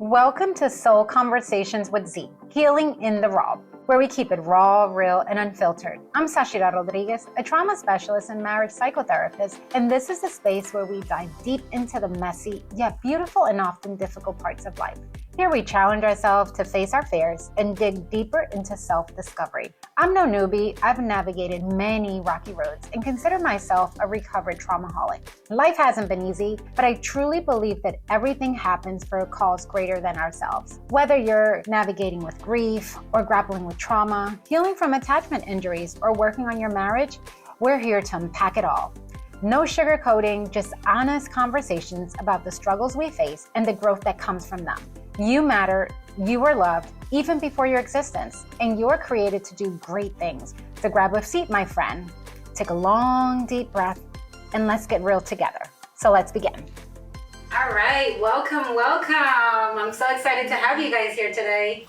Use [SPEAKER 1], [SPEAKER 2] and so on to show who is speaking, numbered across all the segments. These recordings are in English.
[SPEAKER 1] Welcome to Soul Conversations with Z, Healing in the Raw, where we keep it raw, real, and unfiltered. I'm Zachyra Rodriguez, a trauma specialist and marriage psychotherapist, and this is the space where we dive deep into the messy, yet beautiful and often difficult parts of life. Here we challenge ourselves to face our fears and dig deeper into self-discovery. I'm no newbie. I've navigated many rocky roads and consider myself a recovered traumaholic. Life hasn't been easy, but I truly believe that everything happens for a cause greater than ourselves. Whether you're navigating with grief or grappling with trauma, healing from attachment injuries, or working on your marriage, we're here to unpack it all. No sugarcoating, just honest conversations about the struggles we face and the growth that comes from them. You matter, you are loved, even before your existence, and you're created to do great things. So grab a seat, my friend, take a long, deep breath, and let's get real together. So let's begin. All right, welcome. I'm so excited to have you guys here today.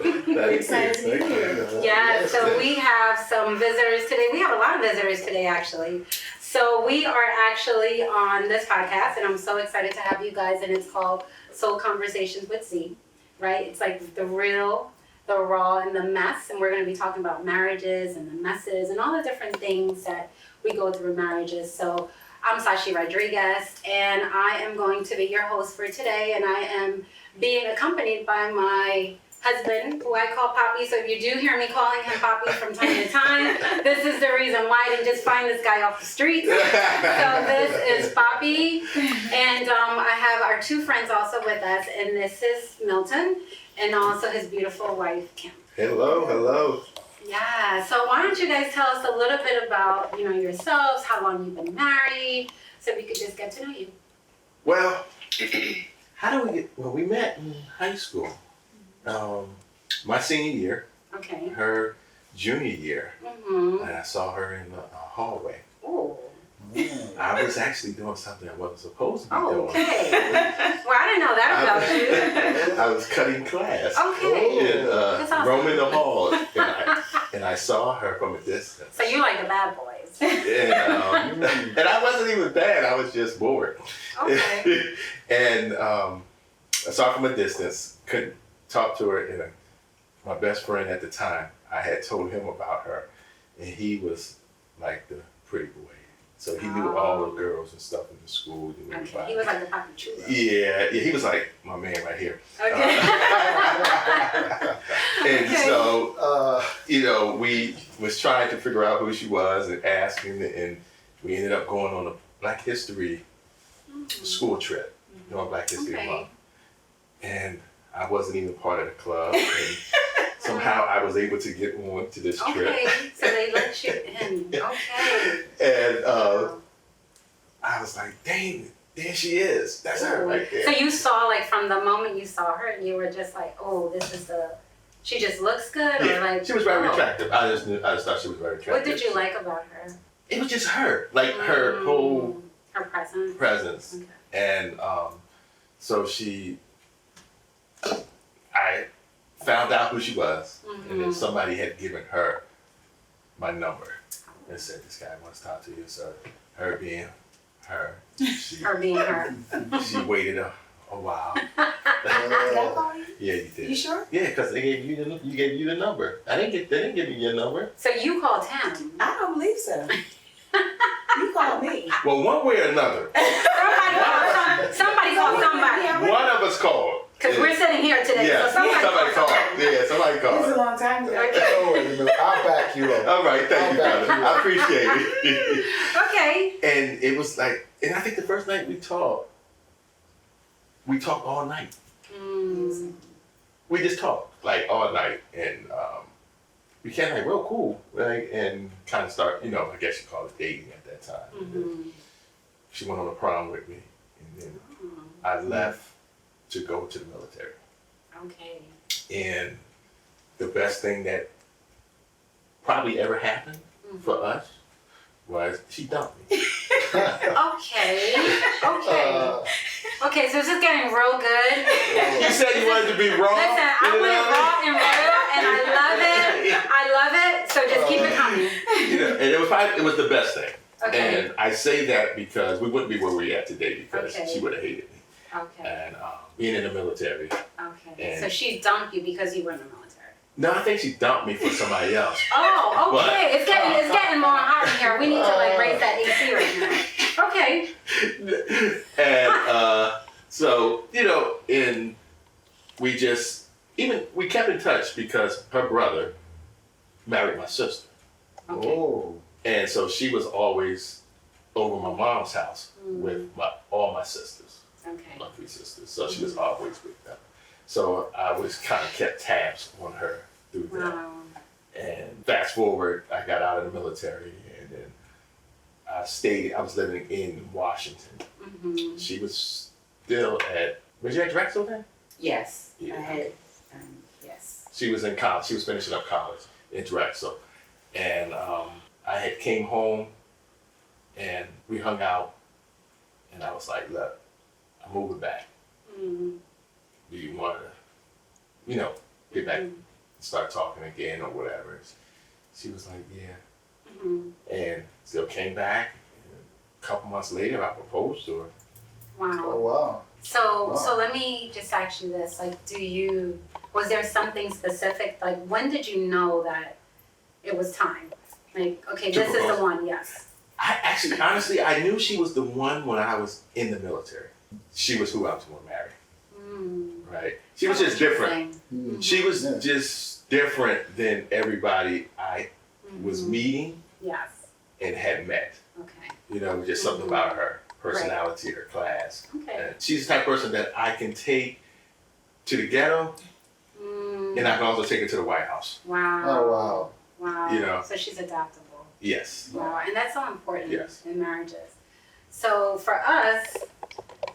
[SPEAKER 2] Excited to be here.
[SPEAKER 1] Yeah, so we have some visitors today. We have a lot of visitors today, actually. So we are actually on this podcast, and I'm so excited to have you guys, and it's called Soul Conversations with Z, right? It's like the real, the raw, and the mess, and we're going to be talking about marriages and the messes and all the different things that we go through in marriages. So I'm Zachyra Rodriguez, and I am going to be your host for today, and I am being accompanied by my husband, who I call Poppy. So if you do hear me calling him Poppy from time to time, this is the reason why. I didn't just find this guy off the street. So this is Poppy, and I have our two friends also with us, and this is Milton, and also his beautiful wife, Kim.
[SPEAKER 2] Hello.
[SPEAKER 1] Yeah, so why don't you guys tell us a little bit about, yourselves, how long you've been married, so we could just get to know you.
[SPEAKER 2] Well, we met in high school. My senior year,
[SPEAKER 1] Okay.
[SPEAKER 2] her junior year,
[SPEAKER 1] Mm-hmm.
[SPEAKER 2] and I saw her in the hallway.
[SPEAKER 1] Oh.
[SPEAKER 2] I was actually doing something I wasn't supposed to be doing.
[SPEAKER 1] Okay. Well, I didn't know that about you.
[SPEAKER 2] I was cutting class.
[SPEAKER 1] Okay.
[SPEAKER 2] And,
[SPEAKER 1] That's awesome.
[SPEAKER 2] roaming the halls, and I saw her from a distance.
[SPEAKER 1] So you like the bad boys.
[SPEAKER 2] And I wasn't even bad. I was just bored.
[SPEAKER 1] Okay.
[SPEAKER 2] And I saw her from a distance. Couldn't talk to her. And my best friend at the time, I had told him about her, and he was like the pretty boy. So he knew all the girls and stuff in the school.
[SPEAKER 1] Okay. He was like the Papi Chulo.
[SPEAKER 2] Yeah, he was like my man right here.
[SPEAKER 1] Okay.
[SPEAKER 2] And so, we was trying to figure out who she was and asking, and we ended up going on a Black History school trip, Black History Month. And I wasn't even part of the club, and somehow I was able to get on to this trip.
[SPEAKER 1] Okay, so they let you in. Okay.
[SPEAKER 2] And I was like, dang, there she is. That's her right there.
[SPEAKER 1] So you saw, like, from the moment you saw her, you were just like, oh, she just looks good?
[SPEAKER 2] Yeah,
[SPEAKER 1] or like,
[SPEAKER 2] she was very attractive. I just thought she was very attractive.
[SPEAKER 1] What did you like about her?
[SPEAKER 2] It was just her, like her whole
[SPEAKER 1] her
[SPEAKER 2] presence.
[SPEAKER 1] Okay.
[SPEAKER 2] And so I found out who she was, and then somebody had given her my number and said, this guy wants to talk to you. So her being her, she waited a while.
[SPEAKER 3] Did I call you?
[SPEAKER 2] Yeah, you did.
[SPEAKER 3] You sure?
[SPEAKER 2] Yeah, because they gave you the number. They didn't give me your number.
[SPEAKER 1] So you called him?
[SPEAKER 3] I don't believe so. You called me.
[SPEAKER 2] Well, one way or another.
[SPEAKER 1] Somebody called somebody.
[SPEAKER 2] One of us called.
[SPEAKER 1] Because we're sitting here today,
[SPEAKER 2] Yeah,
[SPEAKER 1] so somebody called.
[SPEAKER 2] Yeah, somebody called.
[SPEAKER 3] This is a long time ago.
[SPEAKER 1] Okay.
[SPEAKER 4] I'll back you up.
[SPEAKER 2] All right, thank you, brother. I appreciate it.
[SPEAKER 1] Okay.
[SPEAKER 2] And it was like, and I think the first night we talked all night.
[SPEAKER 1] Mm.
[SPEAKER 2] We just talked like all night, and we became like real cool, right? And kind of start, I guess you call it dating at that time.
[SPEAKER 1] Mm-hmm.
[SPEAKER 2] She went on a prom with me, and then I left to go to the military.
[SPEAKER 1] Okay.
[SPEAKER 2] And the best thing that probably ever happened for us was she dumped me.
[SPEAKER 1] Okay. Okay, so this is getting real good.
[SPEAKER 2] You said you wanted to be raw.
[SPEAKER 1] Listen, I want it raw and real, and I love it. So just keep it coming.
[SPEAKER 2] And it was the best thing.
[SPEAKER 1] Okay.
[SPEAKER 2] And I say that because we wouldn't be where we're at today because
[SPEAKER 1] Okay.
[SPEAKER 2] she would have hated me.
[SPEAKER 1] Okay.
[SPEAKER 2] and being in the military.
[SPEAKER 1] Okay.
[SPEAKER 2] And
[SPEAKER 1] So she dumped you because you were in the military.
[SPEAKER 2] no, I think she dumped me for somebody else.
[SPEAKER 1] Oh, okay.
[SPEAKER 2] But,
[SPEAKER 1] it's getting more hot in here. We need to like raise that AC right now. Okay.
[SPEAKER 2] And so, you know, we kept in touch because her brother married my sister.
[SPEAKER 1] Okay.
[SPEAKER 4] Oh.
[SPEAKER 2] And so she was always over my mom's house with all my sisters,
[SPEAKER 1] Okay.
[SPEAKER 2] my 3 sisters. So she was always with them. So I was kind of kept tabs on her through that.
[SPEAKER 1] Wow.
[SPEAKER 2] And fast forward, I got out of the military, and then I was living in Washington.
[SPEAKER 1] Mm-hmm.
[SPEAKER 2] She was still was you at Drexel then?
[SPEAKER 3] Yes.
[SPEAKER 2] Yeah.
[SPEAKER 3] I had, yes.
[SPEAKER 2] She was in college. She was finishing up college in Drexel. And I had came home, and we hung out, and I was like, look, I'm moving back.
[SPEAKER 1] Mm-hmm.
[SPEAKER 2] Do you want to, get back and start talking again or whatever? She was like, yeah.
[SPEAKER 1] Mm-hmm.
[SPEAKER 2] And still came back. And a couple months later, I proposed to her.
[SPEAKER 1] Wow.
[SPEAKER 4] Oh, wow.
[SPEAKER 1] So let me just ask you this: like, was there something specific? Like, when did you know that it was time? Like, okay,
[SPEAKER 2] To
[SPEAKER 1] this is
[SPEAKER 2] propose.
[SPEAKER 1] the one. Yes.
[SPEAKER 2] Honestly, I knew she was the one when I was in the military. She was who I was going to marry. Right? She was just different.
[SPEAKER 4] Mm.
[SPEAKER 2] She was just different than everybody I was meeting
[SPEAKER 1] Yes.
[SPEAKER 2] and had met.
[SPEAKER 1] Okay.
[SPEAKER 2] Just something about her personality, her class.
[SPEAKER 1] Okay.
[SPEAKER 2] And she's the type of person that I can take to the ghetto, and I can also take her to the White House.
[SPEAKER 1] Wow.
[SPEAKER 4] Oh, wow.
[SPEAKER 1] Wow. So she's adaptable.
[SPEAKER 2] Yes.
[SPEAKER 1] Wow. And that's so important
[SPEAKER 2] Yes.
[SPEAKER 1] in marriages. So for us,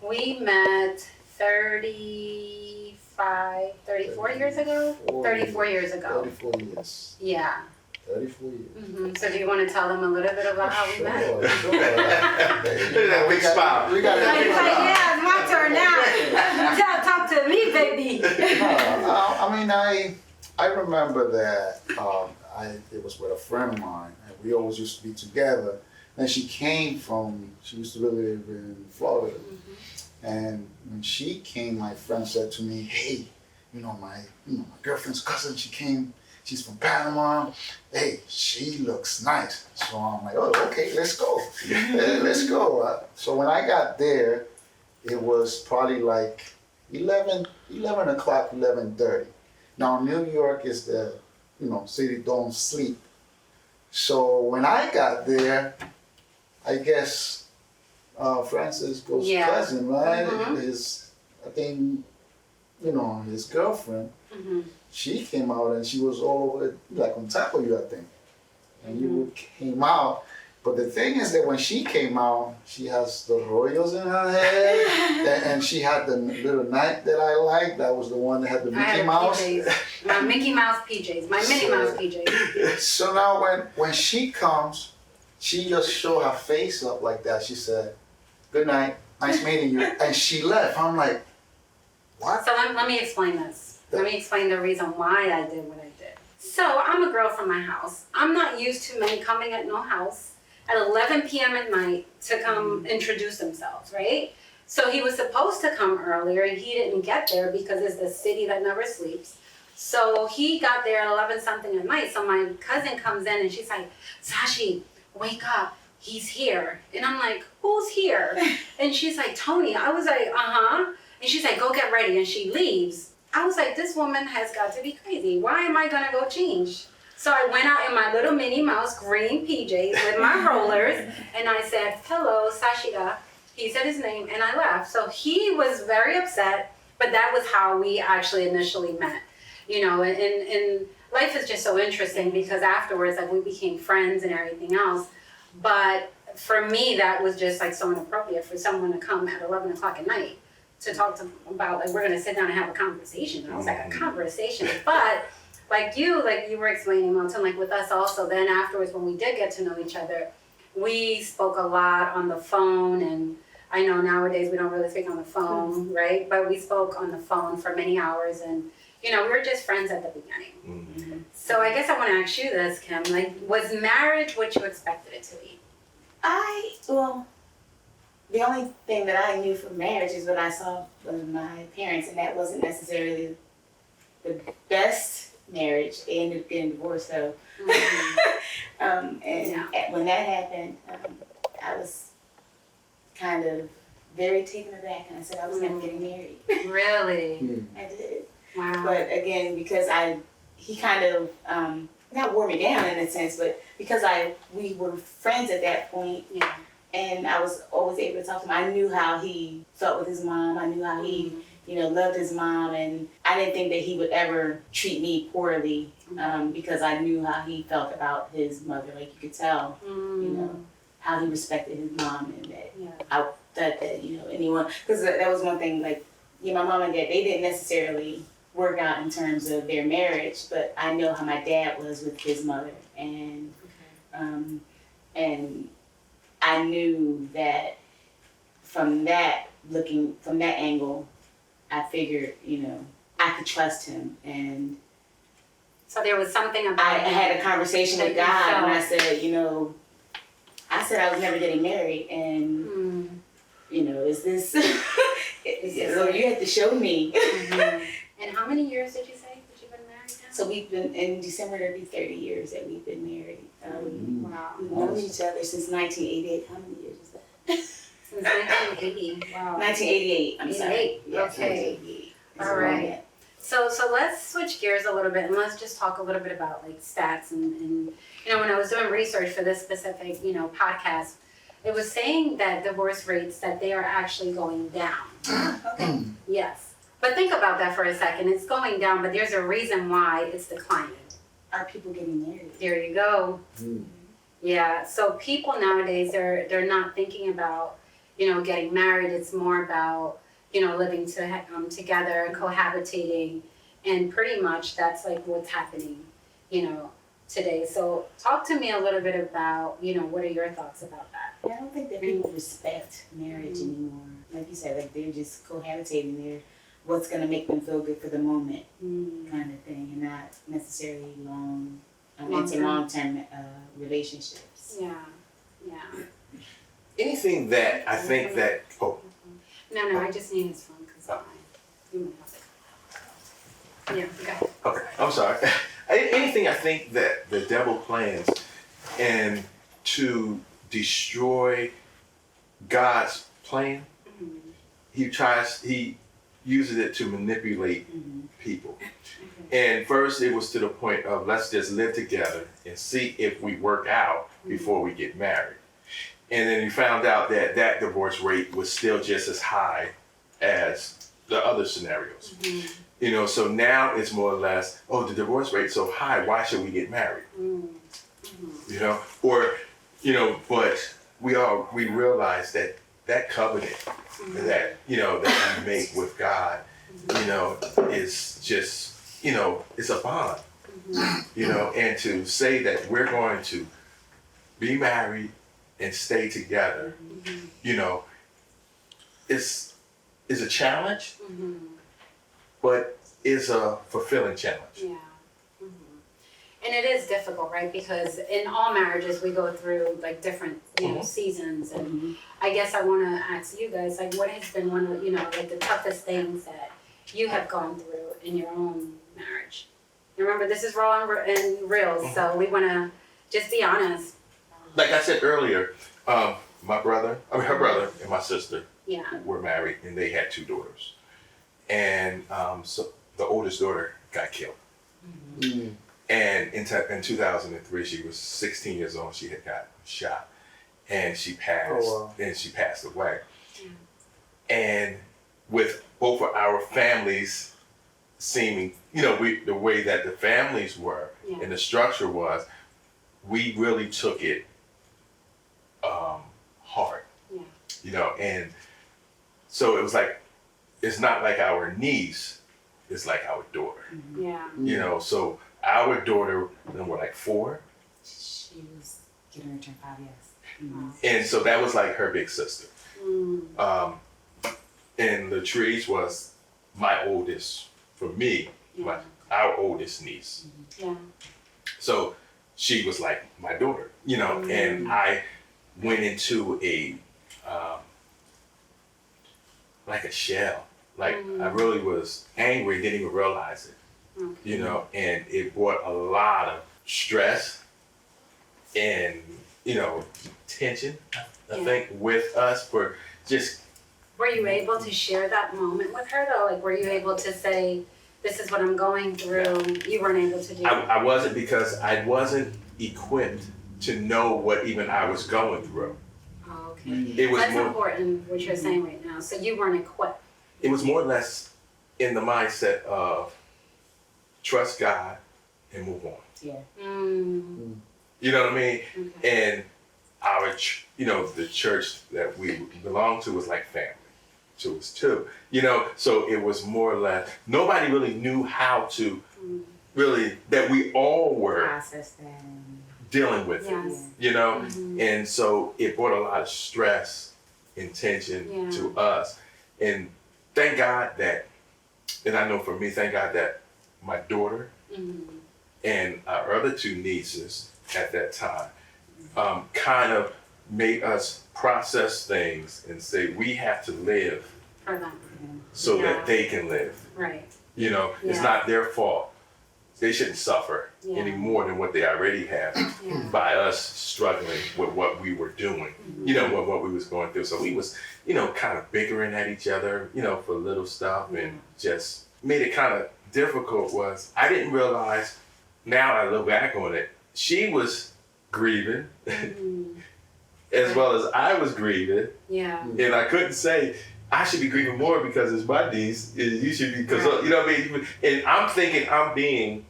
[SPEAKER 1] we met 34 years ago? 34 years ago.
[SPEAKER 4] 34 years.
[SPEAKER 1] Yeah.
[SPEAKER 4] 34 years.
[SPEAKER 1] So do you want to tell them a little bit about how we met?
[SPEAKER 4] Sure.
[SPEAKER 2] Look at that big smile.
[SPEAKER 4] We got
[SPEAKER 1] Yeah, it's my turn now. Talk to me, baby.
[SPEAKER 4] I remember that it was with a friend of mine, and we always used to be together. And she used to live in Florida. And when she came, my friend said to me, hey, my girlfriend's cousin, she came, she's from Panama. Hey, she looks nice. So I'm like, oh, okay, let's go. Let's go. So when I got there, it was probably like 11 o'clock, 11:30. Now, New York is the, city don't sleep. So when I got there, I guess Francisco's cousin, right? His girlfriend, she came out and she was all over, like on top of you, I think. And you came out. But the thing is that when she came out, she has the royals in her head, and she had the little knight that I liked. That was the one that had the Mickey Mouse.
[SPEAKER 1] PJs. My Mickey Mouse PJs, my Minnie Mouse PJs.
[SPEAKER 4] So now when she comes, she just showed her face up like that. She said, good night, nice meeting you. And she left. I'm like, what?
[SPEAKER 1] So let me explain this. Let me explain the reason why I did what I did. So I'm a girl from my house. I'm not used to men coming at no house at 11 p.m. at night to come introduce themselves, right? So he was supposed to come earlier and he didn't get there because it's the city that never sleeps. So he got there at 11 something at night. So my cousin comes in and she's like, Sashi, wake up. He's here. And I'm like, who's here? And she's like, Tony. I was like, uh-huh. And she's like, go get ready. And she leaves. I was like, this woman has got to be crazy. Why am I going to go change? So I went out in my little Minnie Mouse green PJs with my rollers. And I said, hello, Sashida. He said his name and I left. So he was very upset. But that was how we actually initially met. And life is just so interesting because afterwards, like, we became friends and everything else. But for me, that was just like so inappropriate for someone to come at 11 o'clock at night to talk to about, like, we're going to sit down and have a conversation. And I was like, a conversation? But like you were explaining, Milton, like with us also, then afterwards when we did get to know each other, we spoke a lot on the phone. And I know nowadays we don't really speak on the phone, right? But we spoke on the phone for many hours. And, we were just friends at the beginning. So I guess I want to ask you this, Kim. Like, was marriage what you expected it to be?
[SPEAKER 3] The only thing that I knew from marriage is what I saw from my parents, and that wasn't necessarily the best marriage. They ended up getting divorced, so. When that happened, I was kind of very taken aback, and I said I was never getting married.
[SPEAKER 1] Really?
[SPEAKER 3] I did.
[SPEAKER 1] Wow.
[SPEAKER 3] But again, because he kind of not wore me down in a sense, but because we were friends at that point, and I was always able to talk to him. I knew how he felt with his mom. I knew how he, loved his mom, and I didn't think that he would ever treat me poorly because I knew how he felt about his mother. Like, you could tell, how he respected his mom, and that I thought that anyone, because that was one thing. Like, my mom and dad, they didn't necessarily work out in terms of their marriage, but I know how my dad was with his mother, and I knew that from that angle, I figured, I could trust him. And
[SPEAKER 1] so there was something about
[SPEAKER 3] I had a conversation with God, and I said, I was never getting married, and is this? So you have to show me.
[SPEAKER 1] And how many years did you say that you've been married now?
[SPEAKER 3] So we've been, in December, it'll be 30 years that we've been married.
[SPEAKER 1] Wow.
[SPEAKER 3] We've known each other since 1988. How many years is that?
[SPEAKER 1] Since 1980. Wow.
[SPEAKER 3] 1988. I'm sorry.
[SPEAKER 1] 88.
[SPEAKER 3] Yeah,
[SPEAKER 1] Okay.
[SPEAKER 3] 1988.
[SPEAKER 1] All right. So let's switch gears a little bit, and let's just talk a little bit about like stats and when I was doing research for this specific podcast, it was saying that divorce rates, that they are actually going down.
[SPEAKER 3] Okay.
[SPEAKER 1] Yes. But think about that for a second. It's going down, but there's a reason why it's declining.
[SPEAKER 3] Are people getting married?
[SPEAKER 1] There you go. Yeah. So people nowadays, they're not thinking about, getting married. It's more about, living together, cohabitating, and pretty much that's like what's happening, today. So talk to me a little bit about, what are your thoughts about that?
[SPEAKER 3] I don't think that people respect marriage anymore. Like you said, like they're just cohabitating. They're what's going to make them feel good for the moment kind of thing, and not necessarily long-term relationships.
[SPEAKER 1] Yeah.
[SPEAKER 2] Anything that I think that,
[SPEAKER 1] No, I just need his phone because you might have to. Yeah, go ahead.
[SPEAKER 2] Okay, I'm sorry. Anything I think that the devil plans and to destroy God's plan, he uses it to manipulate people. And first it was to the point of let's just live together and see if we work out before we get married. And then he found out that divorce rate was still just as high as the other scenarios. So now it's more or less, the divorce rate's so high, why should we get married? But we realize that covenant that that we make with God, is just, it's a bond. And to say that we're going to be married and stay together, is a challenge, but it's a fulfilling challenge.
[SPEAKER 1] Yeah. And it is difficult, right? Because in all marriages, we go through like different, seasons. And I guess I want to ask you guys, like, what has been one of, like the toughest things that you have gone through in your own marriage? Remember, this is raw and real, so we want to just be honest.
[SPEAKER 2] Like I said earlier, her brother and my sister were married, and they had 2 daughters. And so the oldest daughter got killed. And in 2003, she was 16 years old. She had got shot, and she passed. And she passed away. And with both of our families seeming, the way that the families were and the structure was, we really took it hard. And so it was like, it's not like our niece, it's like our daughter. So our daughter, then we're like 4.
[SPEAKER 3] She was getting her turn 5 years.
[SPEAKER 2] And so that was like her big sister. And Latrice was my oldest, for me, our oldest niece. So she was like my daughter, and I went into a like a shell. Like I really was angry, didn't even realize it, you know, and it brought a lot of stress and, you know, tension, I think, with us for just.
[SPEAKER 5] Were you able to share that moment with her though? Like, were you able to say, this is what I'm going through? You weren't able to do that.
[SPEAKER 2] I wasn't, because I wasn't equipped to know what even I was going through.
[SPEAKER 5] Oh, okay.
[SPEAKER 2] It was
[SPEAKER 5] That's
[SPEAKER 2] more,
[SPEAKER 5] important, what you're saying right now. So you weren't equipped.
[SPEAKER 2] it was more or less in the mindset of trust God and move on.
[SPEAKER 3] Yeah.
[SPEAKER 2] You know what I mean?
[SPEAKER 5] Okay.
[SPEAKER 2] And our, you know, the church that we belong to was like family to us too. You know, so it was more or less, nobody really knew how to really, that we all were
[SPEAKER 3] Process that.
[SPEAKER 2] dealing with it,
[SPEAKER 5] Yes.
[SPEAKER 2] you know? And so it brought a lot of stress and tension to us. And thank God that, and I know for me, thank God that my daughter and our other two nieces at that time kind of made us process things and say we have to live
[SPEAKER 5] For them.
[SPEAKER 2] so that they can live.
[SPEAKER 5] Right.
[SPEAKER 2] You know, it's not their fault. They shouldn't suffer any more than what they already have by us struggling with what we were doing, you know, what we was going through. So we was, you know, kind of bickering at each other, you know, for little stuff, and just made it kind of difficult. Was I didn't realize, now I look back on it, she was grieving as well as I was grieving.
[SPEAKER 5] Yeah.
[SPEAKER 2] And I couldn't say, I should be grieving more because it's my niece. You should be, because, you know what I mean? And I'm thinking I'm being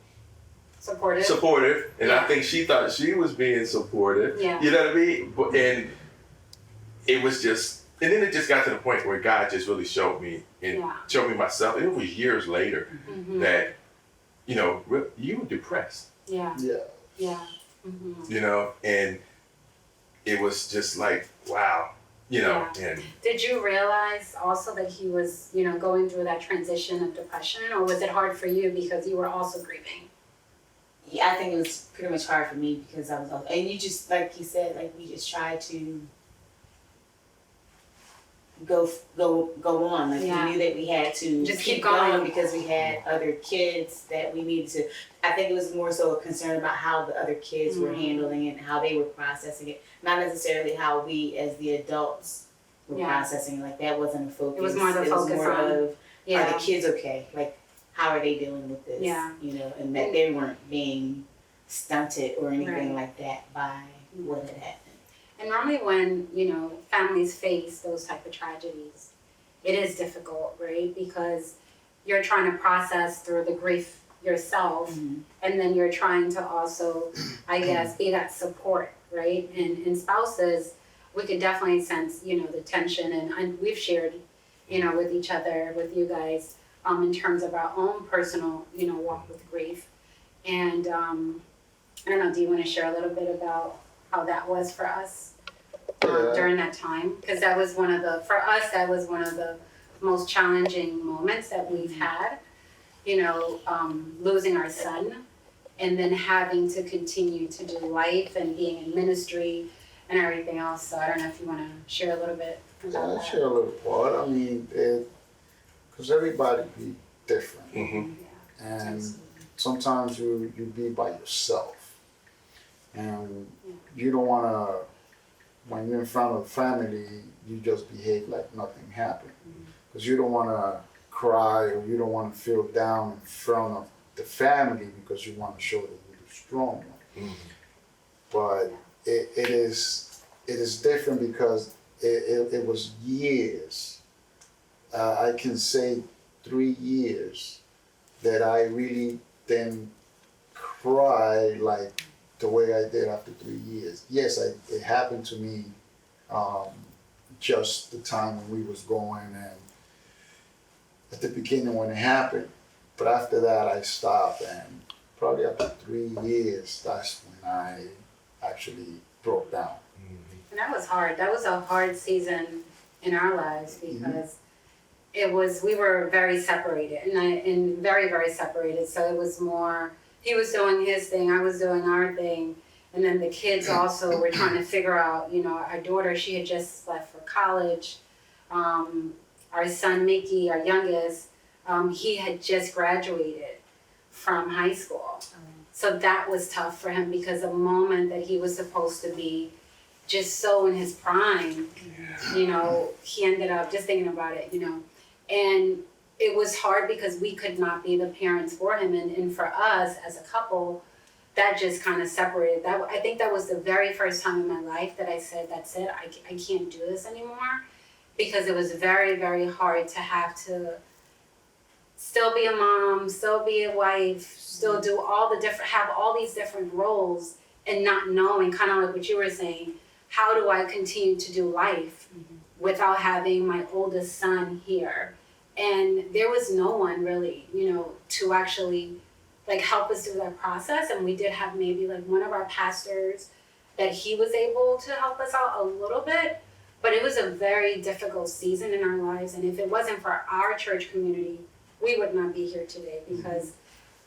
[SPEAKER 2] supportive, and I think she thought she was being supportive.
[SPEAKER 5] Yeah.
[SPEAKER 2] You know what I mean? And it was just, and then it just got to the point where God just really showed me and showed me myself. And it was years later that, you know, you were depressed.
[SPEAKER 5] Yeah.
[SPEAKER 4] Yeah.
[SPEAKER 5] Yeah.
[SPEAKER 2] You know, and it was just like, wow, you know. And
[SPEAKER 5] did you realize also that he was, you know, going through that transition of depression, or was it hard for you because you were also grieving?
[SPEAKER 3] Yeah, I think it was pretty much hard for me because I was, and you just, like you said, like we just tried to go on. Like we knew that we had to
[SPEAKER 5] just keep going
[SPEAKER 3] because we had other kids that we needed to. I think it was more so a concern about how the other kids were handling it and how they were processing it, not necessarily how we as the adults were processing it. Like that wasn't a focus.
[SPEAKER 5] It was more the focus
[SPEAKER 3] was more
[SPEAKER 5] on
[SPEAKER 3] of, are the kids okay? Like, how are they dealing with this?
[SPEAKER 5] Yeah.
[SPEAKER 3] You know, and that they weren't being stunted or anything like that by what had happened.
[SPEAKER 5] And normally when, you know, families face those type of tragedies, it is difficult, right? Because you're trying to process through the grief yourself, and then you're trying to also, I guess, be that support, right? And in spouses, we could definitely sense, you know, the tension, and we've shared, you know, with each other, with you guys, in terms of our own personal, you know, walk with grief. And I don't know, do you want to share a little bit about how that was for us during that time? Because that was one of the most challenging moments that we've had, you know, losing our son and then having to continue to do life and being in ministry and everything else. So I don't know if you want to share a little bit about
[SPEAKER 4] Yeah,
[SPEAKER 5] that.
[SPEAKER 4] I'll share a little part. I mean, because everybody be different. And sometimes you be by yourself. And you don't want to, when you're in front of family, you just behave like nothing happened. Because you don't want to cry or you don't want to feel down in front of the family because you want to show that you're the strong one. But it is different because it was years. I can say 3 years that I really didn't cry like the way I did after 3 years. Yes, it happened to me just the time when we was going and at the beginning when it happened. But after that I stopped, and probably after 3 years, that's when I actually broke down.
[SPEAKER 5] And that was hard. That was a hard season in our lives because we were very separated and very, very separated. So it was more, he was doing his thing, I was doing our thing. And then the kids also were trying to figure out, you know, our daughter, she had just left for college. our son Mickey, our youngest, he had just graduated from high school. So that was tough for him because the moment that he was supposed to be just so in his prime, you know, he ended up just thinking about it, you know. And it was hard because we could not be the parents for him. And for us as a couple, that just kind of separated. That I think that was the very first time in my life that I said, that's it, I can't do this anymore. Because it was very, very hard to have to still be a mom, still be a wife, still do have all these different roles and not knowing, kind of like what you were saying, how do I continue to do life without having my oldest son here? And there was no one really, you know, to actually like help us through that process. And we did have maybe like one of our pastors that he was able to help us out a little bit, but it was a very difficult season in our lives. And if it wasn't for our church community, we would not be here today, because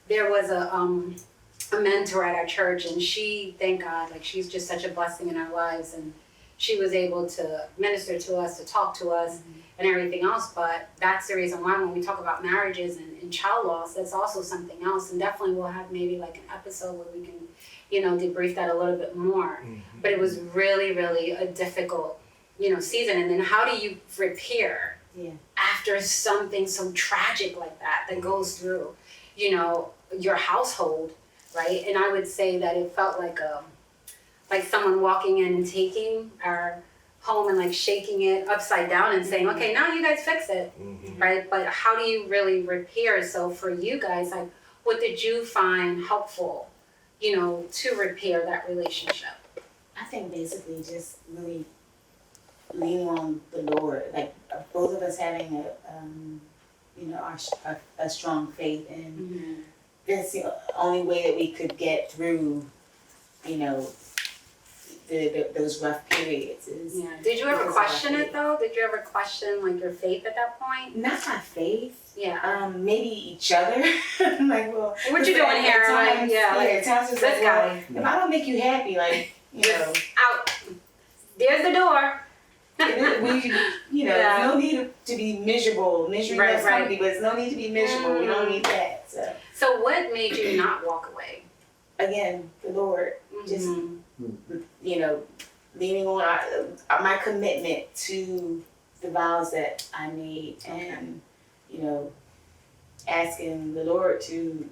[SPEAKER 5] there was a mentor at our church, and she, thank God, like she's just such a blessing in our lives, and she was able to minister to us, to talk to us, and everything else. But that's the reason why when we talk about marriages and child loss, that's also something else. And definitely we'll have maybe like an episode where we can, you know, debrief that a little bit more. But it was really, really a difficult, you know, season. And then how do you repair after something so tragic like that goes through, you know, your household, right? And I would say that it felt like someone walking in and taking our home and like shaking it upside down and saying, okay, now you guys fix it, right? But how do you really repair? So for you guys, like, what did you find helpful, you know, to repair that relationship?
[SPEAKER 3] I think basically just really leaning on the Lord, like both of us having a strong faith, and that's the only way that we could get through, you know, those rough periods.
[SPEAKER 5] Did you ever question it though? Did you ever question like your faith at that point?
[SPEAKER 3] Not my faith.
[SPEAKER 5] Yeah.
[SPEAKER 3] Maybe each other. Like, well,
[SPEAKER 5] what you doing here?
[SPEAKER 3] Times, at times it's
[SPEAKER 5] this
[SPEAKER 3] like,
[SPEAKER 5] guy.
[SPEAKER 3] well, if I don't make you happy, like, you know,
[SPEAKER 5] out. There's the door.
[SPEAKER 3] There's no need to be miserable. Misery loves company, but there's no need to be miserable. We don't need that.
[SPEAKER 5] So what made you not walk away?
[SPEAKER 3] Again, the Lord, just, you know, leaning on my commitment to the vows that I made, and, you know, asking the Lord to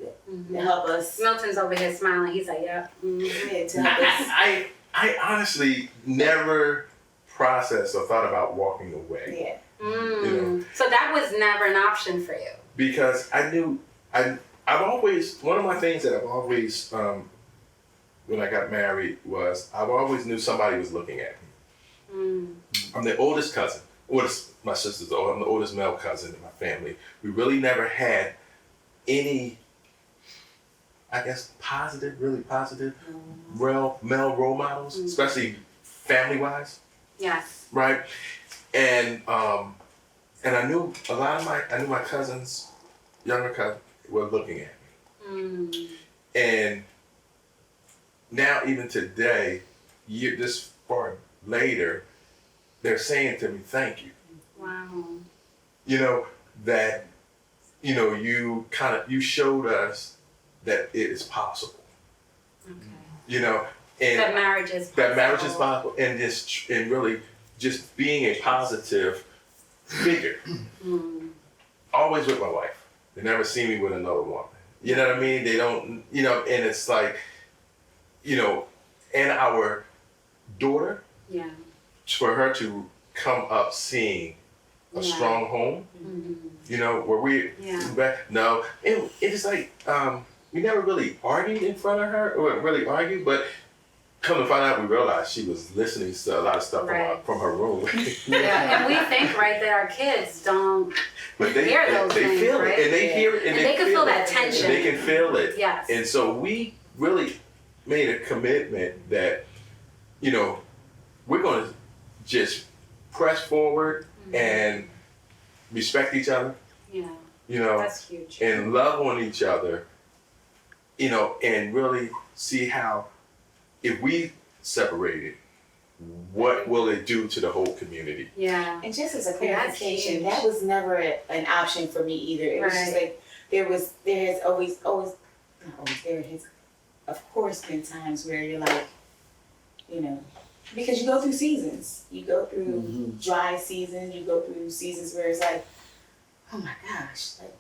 [SPEAKER 3] help us.
[SPEAKER 5] Milton's over here smiling. He's like, yeah.
[SPEAKER 3] To help us.
[SPEAKER 2] I honestly never processed or thought about walking away.
[SPEAKER 3] Yeah.
[SPEAKER 2] You know?
[SPEAKER 5] So that was never an option for you.
[SPEAKER 2] Because I knew, I've always, one of my things that I've always, when I got married, was I've always knew somebody was looking at me. I'm the oldest cousin. My sister's old. I'm the oldest male cousin in my family. We really never had any, I guess, really positive male role models, especially family-wise.
[SPEAKER 5] Yes.
[SPEAKER 2] Right? And I knew my cousins, younger cousins, were looking at me. And now, even today, this far later, they're saying to me, thank you.
[SPEAKER 5] Wow.
[SPEAKER 2] You know, that, you know, you showed us that it is possible.
[SPEAKER 5] Okay.
[SPEAKER 2] You know, and
[SPEAKER 5] that marriage is possible.
[SPEAKER 2] And really just being a positive figure. Always with my wife. They never see me with another woman. You know what I mean? They don't, you know, and it's like, you know, and our daughter, for her to come up seeing a strong home, you know, where no, it's like, we never really argued in front of her, or really argued, but come to find out, we realized she was listening to a lot of stuff from her room.
[SPEAKER 5] And we think, right, that our kids don't
[SPEAKER 2] but
[SPEAKER 5] hear those things,
[SPEAKER 2] feel
[SPEAKER 5] right?
[SPEAKER 2] it, and they hear it,
[SPEAKER 5] and they can feel that tension.
[SPEAKER 2] They can feel it.
[SPEAKER 5] Yes.
[SPEAKER 2] And so we really made a commitment that, you know, we're going to just press forward and respect each other. Yeah. You know,
[SPEAKER 5] that's huge.
[SPEAKER 2] And love on each other, you know, and really see how, if we separated, what will it do to the whole community?
[SPEAKER 5] Yeah.
[SPEAKER 3] And just as a
[SPEAKER 5] That's
[SPEAKER 3] clarification,
[SPEAKER 5] huge.
[SPEAKER 3] that was never an option for me either. It was just
[SPEAKER 5] Right.
[SPEAKER 3] like there has always not always, there has of course been times where you're like, you know, because you go through seasons. You go through dry seasons, you go through seasons where it's like, oh my gosh, like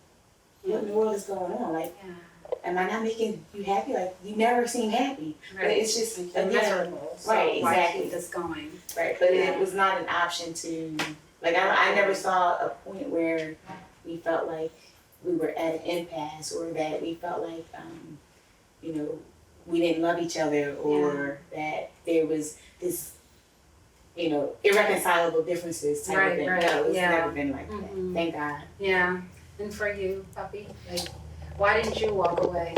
[SPEAKER 3] what in the world is going on? Like, am I not making you happy? Like you never seem happy. But it's just
[SPEAKER 5] You're
[SPEAKER 3] again,
[SPEAKER 5] miserable. So
[SPEAKER 3] right,
[SPEAKER 5] why
[SPEAKER 3] exactly.
[SPEAKER 5] keep this going?
[SPEAKER 3] right. But
[SPEAKER 5] Yeah.
[SPEAKER 3] it was not an option to like I never saw a point where we felt like we were at an impasse or that we felt like you know, we didn't love each other or that there was this, you know, irreconcilable differences type of thing.
[SPEAKER 5] Right,
[SPEAKER 3] No, it's
[SPEAKER 5] yeah.
[SPEAKER 3] never been like that. Thank God.
[SPEAKER 5] Yeah. And for you, puppy, like, why didn't you walk away?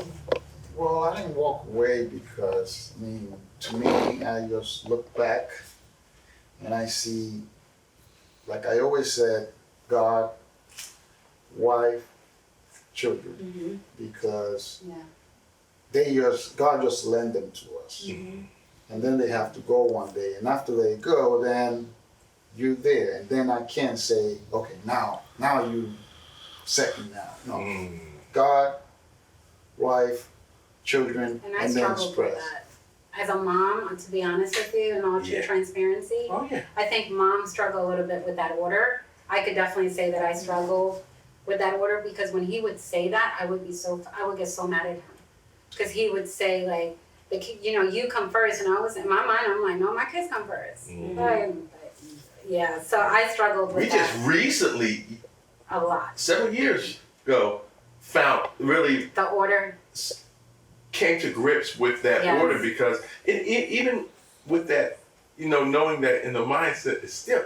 [SPEAKER 4] Well, I didn't walk away because, I mean, to me, I just look back and I see, like I always said, God, wife, children, because God just lend them to us. And then they have to go one day, and after they go, then you're there, and then I can't say, okay, now you second now. No, God, wife, children,
[SPEAKER 5] And I
[SPEAKER 4] then
[SPEAKER 5] struggled with
[SPEAKER 4] stress.
[SPEAKER 5] that. As a mom, to be honest with you, in all true transparency,
[SPEAKER 2] Oh yeah.
[SPEAKER 5] I think moms struggle a little bit with that order. I could definitely say that I struggle with that order because when he would say that, I would get so mad at him. Because he would say like, you come first, and I was in my mind, I'm like, no, my kids come first. Yeah, so I struggled with
[SPEAKER 2] We
[SPEAKER 5] that
[SPEAKER 2] just recently,
[SPEAKER 5] a lot.
[SPEAKER 2] several years ago, really
[SPEAKER 5] The order.
[SPEAKER 2] came to grips with that
[SPEAKER 5] Yes.
[SPEAKER 2] order because even with that, knowing that in the mindset, it's still,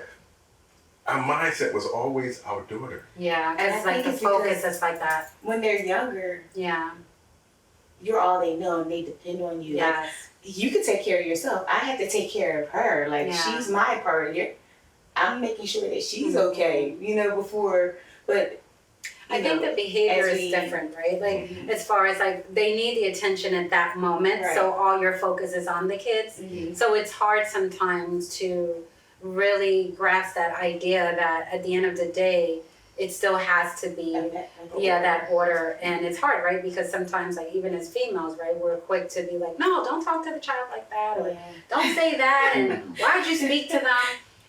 [SPEAKER 2] our mindset was always our daughter.
[SPEAKER 5] Yeah,
[SPEAKER 3] And I
[SPEAKER 5] it's like
[SPEAKER 3] think
[SPEAKER 5] the
[SPEAKER 3] it's
[SPEAKER 5] focus
[SPEAKER 3] because-
[SPEAKER 5] is like that.
[SPEAKER 3] When they're younger,
[SPEAKER 5] Yeah.
[SPEAKER 3] you're all they know and they depend on you. Like,
[SPEAKER 5] Yes.
[SPEAKER 3] you can take care of yourself. I had to take care of her. Like
[SPEAKER 5] Yeah.
[SPEAKER 3] she's my priority. I'm making sure that she's okay, before, but
[SPEAKER 5] I think the behavior
[SPEAKER 3] as
[SPEAKER 5] is
[SPEAKER 3] we-
[SPEAKER 5] different, right? Like as far as like they need the attention at that moment, so all your focus is on the kids. So it's hard sometimes to really grasp that idea that at the end of the day, it still has to be that order. And it's hard, right? Because sometimes like even as females, right, we're quick to be like, no, don't talk to the child like that, or don't say that, and why'd you speak to them?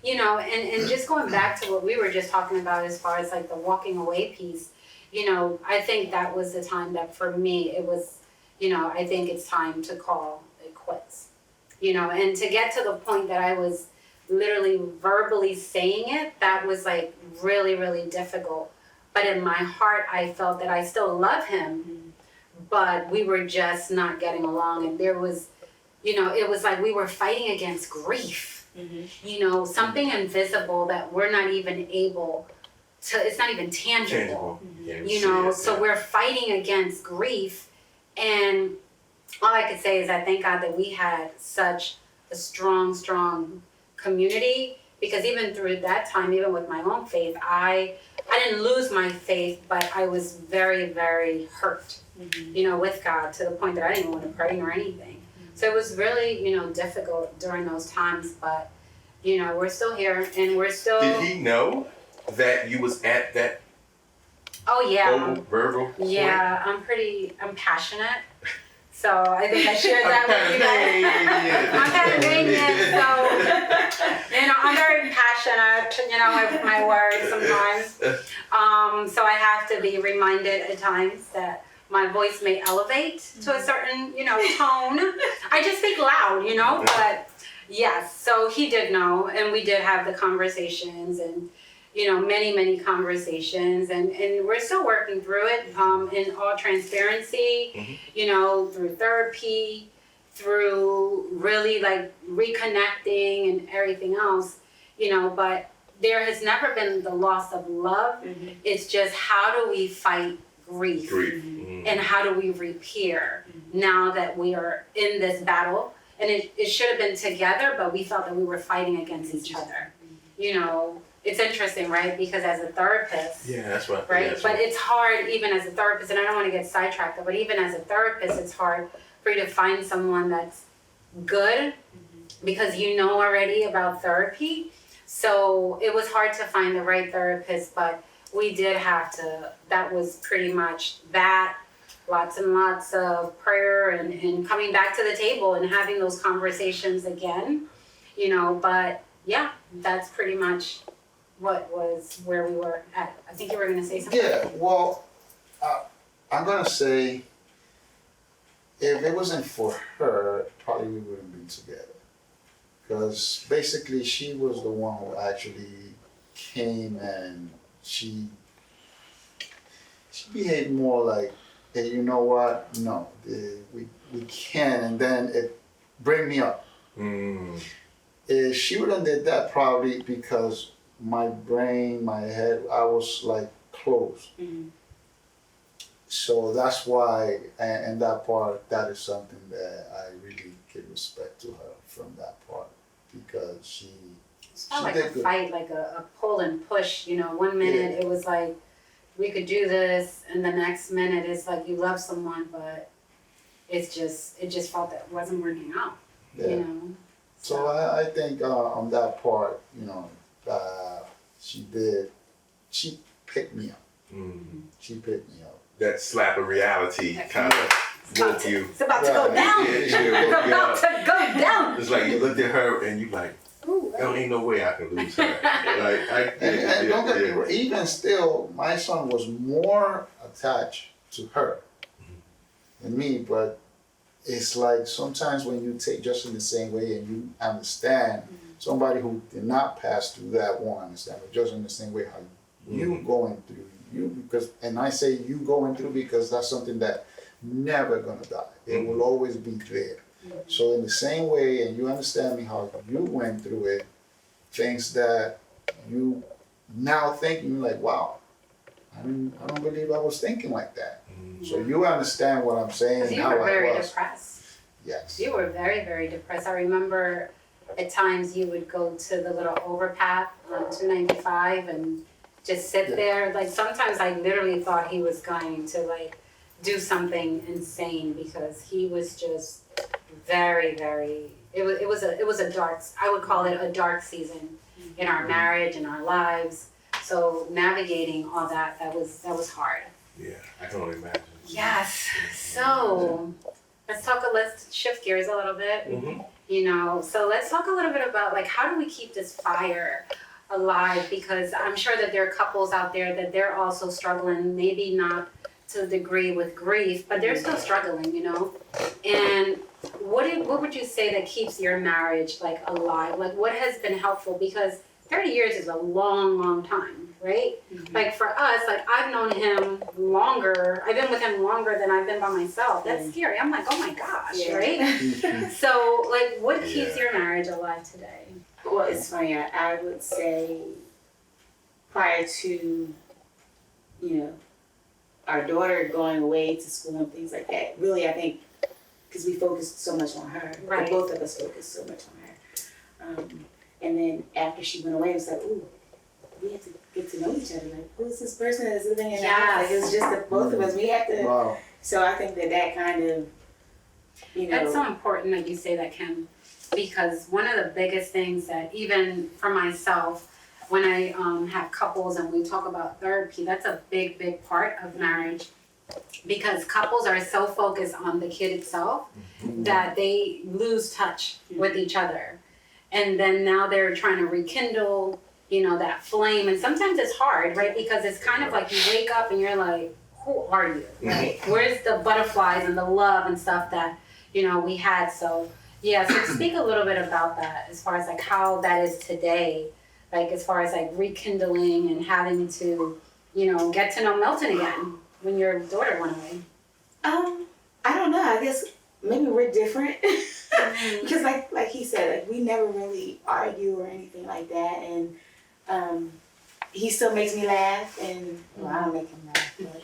[SPEAKER 5] And just going back to what we were just talking about as far as like the walking away piece, I think that was the time that for me, it was, I think it's time to call it quits, and to get to the point that I was literally verbally saying it, that was like really, really difficult. But in my heart, I felt that I still love him, but we were just not getting along. And there was, it was like we were fighting against grief. Something invisible that we're not even able to, it's not even tangible. So we're fighting against grief. And all I could say is I thank God that we had such a strong community, because even through that time, even with my own faith, I didn't lose my faith, but I was very, very hurt, with God, to the point that I didn't even want to pray or anything. So it was really, difficult during those times, but, we're still here and we're still.
[SPEAKER 2] Did he know that you was at that
[SPEAKER 5] Oh yeah.
[SPEAKER 2] verbal point?
[SPEAKER 5] Yeah, I'm passionate. So I think I shared that with you guys. I'm kind of lenient, so, I'm very passionate, with my words sometimes. So I have to be reminded at times that my voice may elevate to a certain, tone. I just speak loud, but yes, so he did know, and we did have the conversations, and many conversations, and we're still working through it in all transparency, through therapy, through really like reconnecting and everything else, but there has never been the loss of love. It's just how do we fight grief. And how do we repair now that we are in this battle? And it should have been together, but we felt that we were fighting against each other. It's interesting, right? Because as a therapist,
[SPEAKER 2] Yeah, that's what.
[SPEAKER 5] right?
[SPEAKER 2] That's
[SPEAKER 5] But
[SPEAKER 2] what.
[SPEAKER 5] it's hard even as a therapist, and I don't want to get sidetracked, but even as a therapist, it's hard for you to find someone that's good because you know already about therapy. So it was hard to find the right therapist, but we did have to, that was pretty much that, lots and lots of prayer and coming back to the table and having those conversations again, you know, but yeah, that's pretty much what was where we were at. I think you were going to say something.
[SPEAKER 4] Yeah, well, I'm going to say, if it wasn't for her, probably we wouldn't be together. Because basically she was the one who actually came and she behaved more like, hey, you know what? No, we can't. And then it bring me up. If she wouldn't did that, probably because my brain, my head, I was like closed. So that's why, and that part, that is something that I really give respect to her from that part, because she
[SPEAKER 5] Not like
[SPEAKER 4] did
[SPEAKER 5] a
[SPEAKER 4] good.
[SPEAKER 5] fight, like a pull and push, you know, 1 minute it was like, we could do this, and the next minute it's like you love someone, but it just felt that it wasn't working out, you know.
[SPEAKER 4] So I think on that part, you know, she picked me up. She picked me up.
[SPEAKER 2] That slap of reality kind of woke you.
[SPEAKER 5] It's about to go down.
[SPEAKER 2] It's
[SPEAKER 5] It's about to go down.
[SPEAKER 2] It's like you looked at her and you like,
[SPEAKER 5] Ooh,
[SPEAKER 2] there ain't no way I can lose her.
[SPEAKER 4] And don't get me wrong, even still, my son was more attached to her than me, but it's like sometimes when you take just in the same way and you understand, somebody who did not pass through that won't understand, but just in the same way how you going through, and I say you going through because that's something that never gonna die. It will always be there. So in the same way, and you understand me how you went through it, things that you now thinking like, wow, I don't believe I was thinking like that. So you understand what I'm saying.
[SPEAKER 5] 'cause you
[SPEAKER 4] how
[SPEAKER 5] were very
[SPEAKER 4] I was.
[SPEAKER 5] depressed.
[SPEAKER 4] Yes.
[SPEAKER 5] You were very, very depressed. I remember at times you would go to the little overpath on 295 and just sit there. Like sometimes I literally thought he was going to like do something insane because he was just very, very. It was a dark. I would call it a dark season in our marriage and our lives. So navigating all that was hard.
[SPEAKER 2] Yeah, I can only imagine.
[SPEAKER 5] Yes. So let's shift gears a little bit. You know, so let's talk a little bit about like how do we keep this fire alive, because I'm sure that there are couples out there that they're also struggling, maybe not to the degree with grief, but they're still struggling, you know. And what would you say that keeps your marriage like alive? Like what has been helpful, because 30 years is a long, long time, right? Like for us, like I've known him longer. I've been with him longer than I've been by myself. That's scary. I'm like, oh my gosh, right? So like what keeps your marriage alive today?
[SPEAKER 3] Well, it's funny. I would say prior to, you know, our daughter going away to school and things like that, really I think because we focused so much on her.
[SPEAKER 5] Right.
[SPEAKER 3] Both of us focused so much on her. And then after she went away, it was like, ooh, we have to get to know each other. Like, who is this person that's living in the house? Like, it was just the both of us. We have to.
[SPEAKER 4] Wow.
[SPEAKER 3] So I think that kind of, you know.
[SPEAKER 5] That's so important that you say that, Kim, because one of the biggest things that even for myself, when I have couples and we talk about therapy, that's a big, big part of marriage, because couples are so focused on the kid itself that they lose touch with each other. And then now they're trying to rekindle, you know, that flame. And sometimes it's hard, right? Because it's kind of like you wake up and you're like, who are you, right? Where's the butterflies and the love and stuff that, you know, we had? So, yeah, so speak a little bit about that as far as like how that is today, like as far as like rekindling and having to, you know, get to know Milton again when your daughter went away.
[SPEAKER 3] I don't know. I guess maybe we're different. Because like he said, like we never really argue or anything like that, and he still makes me laugh, and well, I don't make him laugh. But.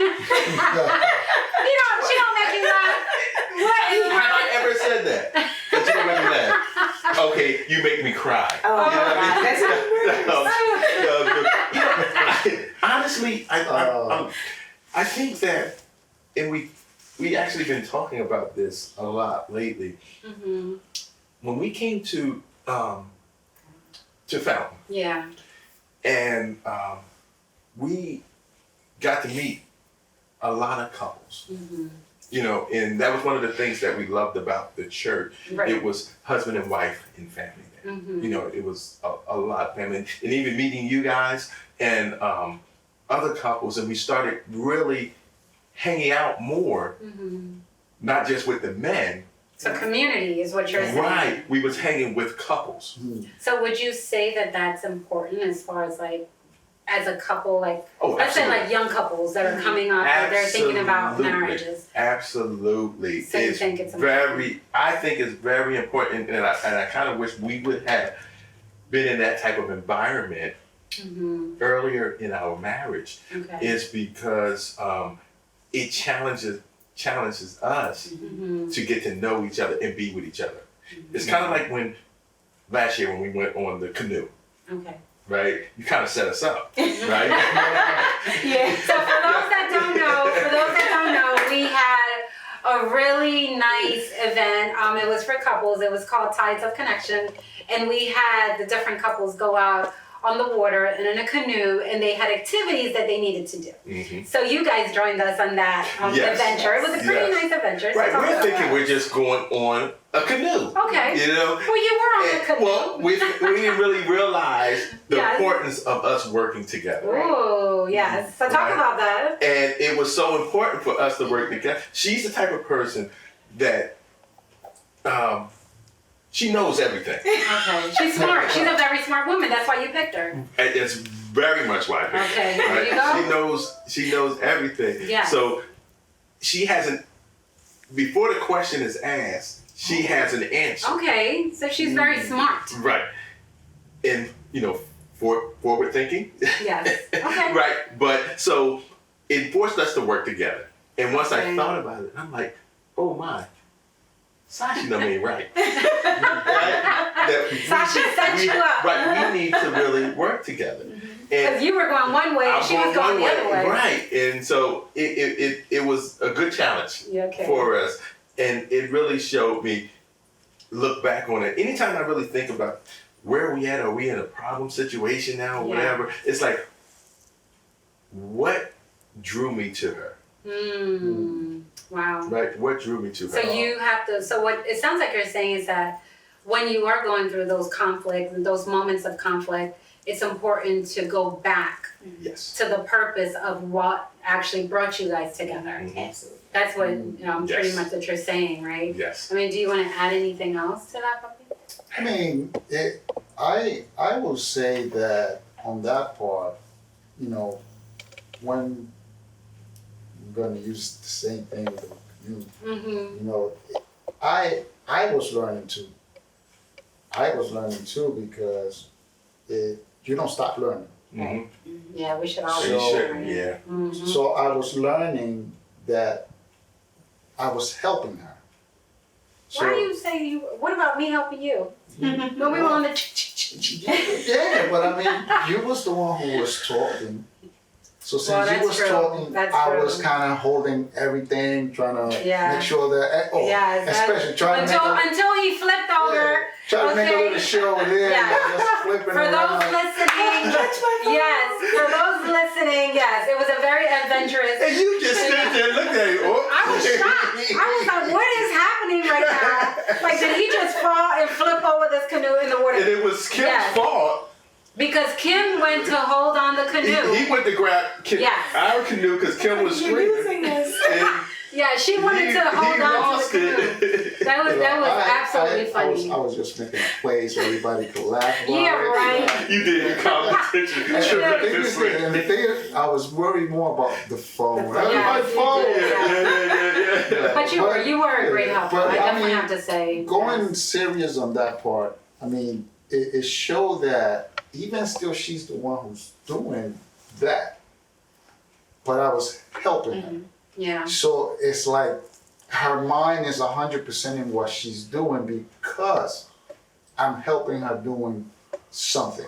[SPEAKER 5] She don't make you laugh. What?
[SPEAKER 2] Have I ever said that? That you don't make me laugh? Okay, you make me cry.
[SPEAKER 3] Oh
[SPEAKER 2] You know
[SPEAKER 3] my
[SPEAKER 2] what I
[SPEAKER 3] God,
[SPEAKER 2] mean? Honestly, I think that, and we actually been talking about this a lot lately. When we came to to Fountain.
[SPEAKER 5] Yeah.
[SPEAKER 2] And we got to meet a lot of couples.
[SPEAKER 5] Mm-hmm.
[SPEAKER 2] You know, and that was one of the things that we loved about the church.
[SPEAKER 5] Right.
[SPEAKER 2] It was husband and wife and family there.
[SPEAKER 5] Mm-hmm.
[SPEAKER 2] You know, it was a lot of family. And even meeting you guys and other couples, and we started really hanging out more,
[SPEAKER 5] Mm-hmm.
[SPEAKER 2] not just with the men.
[SPEAKER 5] So community is what you're saying.
[SPEAKER 2] Right. We was hanging with couples.
[SPEAKER 5] So would you say that that's important as far as like, as a couple, like,
[SPEAKER 2] Oh,
[SPEAKER 5] let's say
[SPEAKER 2] absolutely.
[SPEAKER 5] like young couples that are coming up, or they're thinking about
[SPEAKER 2] Absolutely.
[SPEAKER 5] marriages.
[SPEAKER 2] Absolutely.
[SPEAKER 5] So you think it's important?
[SPEAKER 2] I think it's very important, and I kind of wish we would have been in that type of environment
[SPEAKER 5] Mm-hmm.
[SPEAKER 2] earlier in our marriage.
[SPEAKER 5] Okay.
[SPEAKER 2] Is because it challenges us
[SPEAKER 5] Mm-hmm.
[SPEAKER 2] to get to know each other and be with each other. It's kind of like last year when we went on the canoe,
[SPEAKER 5] Okay.
[SPEAKER 2] right? You kind of set us up, right?
[SPEAKER 3] Yeah.
[SPEAKER 5] So for those that don't know, we had a really nice event. It was for couples. It was called Tides of Connection, and we had the different couples go out on the water and in a canoe, and they had activities that they needed to do.
[SPEAKER 2] Mm-hmm.
[SPEAKER 5] So you guys joined us on that
[SPEAKER 2] Yes.
[SPEAKER 5] adventure. It was a pretty
[SPEAKER 2] Yes.
[SPEAKER 5] nice adventure. So
[SPEAKER 2] Right,
[SPEAKER 5] talk
[SPEAKER 2] we're
[SPEAKER 5] about
[SPEAKER 2] thinking
[SPEAKER 5] that.
[SPEAKER 2] we're just going on a canoe.
[SPEAKER 5] Okay.
[SPEAKER 2] You know?
[SPEAKER 5] Well, you were on the canoe.
[SPEAKER 2] Well, we didn't really realize the
[SPEAKER 5] Yes.
[SPEAKER 2] importance of us working together.
[SPEAKER 5] Ooh, yes. So talk
[SPEAKER 2] Right.
[SPEAKER 5] about that.
[SPEAKER 2] And it was so important for us to work together. She's the type of person that she knows everything.
[SPEAKER 5] Okay. She's smart. She's a very smart woman. That's why you picked her.
[SPEAKER 2] And it's very much why I picked her,
[SPEAKER 5] Okay, there
[SPEAKER 2] right?
[SPEAKER 5] you go.
[SPEAKER 2] She knows everything.
[SPEAKER 5] Yeah.
[SPEAKER 2] So she hasn't, before the question is asked, she has an answer.
[SPEAKER 5] Okay. So she's very smart.
[SPEAKER 2] Right. And, you know, forward thinking.
[SPEAKER 5] Yes. Okay.
[SPEAKER 2] Right. But so it forced us to work together. And once I
[SPEAKER 5] Okay.
[SPEAKER 2] thought about it, I'm like, oh my, Sasha done me right. Right?
[SPEAKER 5] Sasha set you up.
[SPEAKER 2] Right. We need to really work together.
[SPEAKER 5] Because
[SPEAKER 2] And
[SPEAKER 5] you were going one way and she was going the other way.
[SPEAKER 2] Right. And so it was a good challenge
[SPEAKER 5] Yeah, okay.
[SPEAKER 2] for us. And it really showed me, look back on it. Anytime I really think about where we at, are we in a problem situation now or
[SPEAKER 5] Yeah.
[SPEAKER 2] whatever, it's like, what drew me to her?
[SPEAKER 5] Wow.
[SPEAKER 2] Right? What drew me to her?
[SPEAKER 5] So you have to, so what it sounds like you're saying is that when you are going through those conflicts and those moments of conflict, it's important to go back
[SPEAKER 2] Yes.
[SPEAKER 5] to the purpose of what actually brought you guys together.
[SPEAKER 3] Absolutely.
[SPEAKER 5] That's what, pretty
[SPEAKER 2] Yes.
[SPEAKER 5] much what you're saying, right?
[SPEAKER 2] Yes.
[SPEAKER 5] I mean, do you want to add anything else to that, puppy?
[SPEAKER 4] I mean, I will say that on that part, you know, when I'm going to use the same thing with the community,
[SPEAKER 5] Mm-hmm.
[SPEAKER 4] you know, I was learning too. I was learning too because you don't stop learning.
[SPEAKER 2] Mm-hmm.
[SPEAKER 5] Yeah, we should all
[SPEAKER 2] So
[SPEAKER 5] be
[SPEAKER 2] you
[SPEAKER 4] So-
[SPEAKER 2] should,
[SPEAKER 5] right?
[SPEAKER 2] yeah.
[SPEAKER 5] Mm-hmm.
[SPEAKER 4] So I was learning that I was helping her.
[SPEAKER 5] Why do you say you, what about me helping you? When we were on the
[SPEAKER 4] Yeah, but I mean, you was the one who was talking. So since
[SPEAKER 5] Well,
[SPEAKER 4] you
[SPEAKER 5] that's
[SPEAKER 4] was
[SPEAKER 5] true.
[SPEAKER 4] talking,
[SPEAKER 5] That's
[SPEAKER 4] I
[SPEAKER 5] true.
[SPEAKER 4] was kind of holding everything, trying to
[SPEAKER 5] Yeah.
[SPEAKER 4] make sure that,
[SPEAKER 5] Yeah,
[SPEAKER 4] especially trying to
[SPEAKER 5] until he flipped over.
[SPEAKER 4] trying to make a
[SPEAKER 5] okay.
[SPEAKER 4] little show there,
[SPEAKER 5] Yeah.
[SPEAKER 4] just flipping
[SPEAKER 5] For
[SPEAKER 4] around.
[SPEAKER 5] those listening, yes, for those listening, yes, it was a very adventurous.
[SPEAKER 2] And you just stood there and looked at it. Oh.
[SPEAKER 5] I was shocked. I was like, what is happening right now? Like, did he just fall and flip over this canoe in the water?
[SPEAKER 2] And it was Kim's
[SPEAKER 5] Yes.
[SPEAKER 2] fault.
[SPEAKER 5] Because Kim went to hold on the canoe.
[SPEAKER 2] He went to grab
[SPEAKER 5] Yes.
[SPEAKER 2] our canoe because Kim was
[SPEAKER 3] You're using
[SPEAKER 2] screaming.
[SPEAKER 3] this.
[SPEAKER 2] And
[SPEAKER 5] Yeah, she wanted to hold
[SPEAKER 2] he
[SPEAKER 5] on to
[SPEAKER 2] lost
[SPEAKER 5] the canoe.
[SPEAKER 2] it.
[SPEAKER 5] That was absolutely funny.
[SPEAKER 4] I was just making a play so everybody could laugh about
[SPEAKER 5] Yeah,
[SPEAKER 4] it.
[SPEAKER 5] right.
[SPEAKER 2] You did competition
[SPEAKER 4] And the thing is,
[SPEAKER 2] tremendously.
[SPEAKER 4] and the thing is, I was worried more about the phone.
[SPEAKER 5] phone.
[SPEAKER 4] My
[SPEAKER 5] Yes, you
[SPEAKER 4] phone.
[SPEAKER 5] did.
[SPEAKER 2] Yeah.
[SPEAKER 5] But you were a great helper.
[SPEAKER 4] but,
[SPEAKER 5] I definitely
[SPEAKER 4] mean,
[SPEAKER 5] have to say.
[SPEAKER 4] Going
[SPEAKER 5] yes.
[SPEAKER 4] serious on that part, I mean, it showed that even still she's the one who's doing that, but I was helping her.
[SPEAKER 5] Yeah.
[SPEAKER 4] So it's like her mind is 100% in what she's doing because I'm helping her doing something.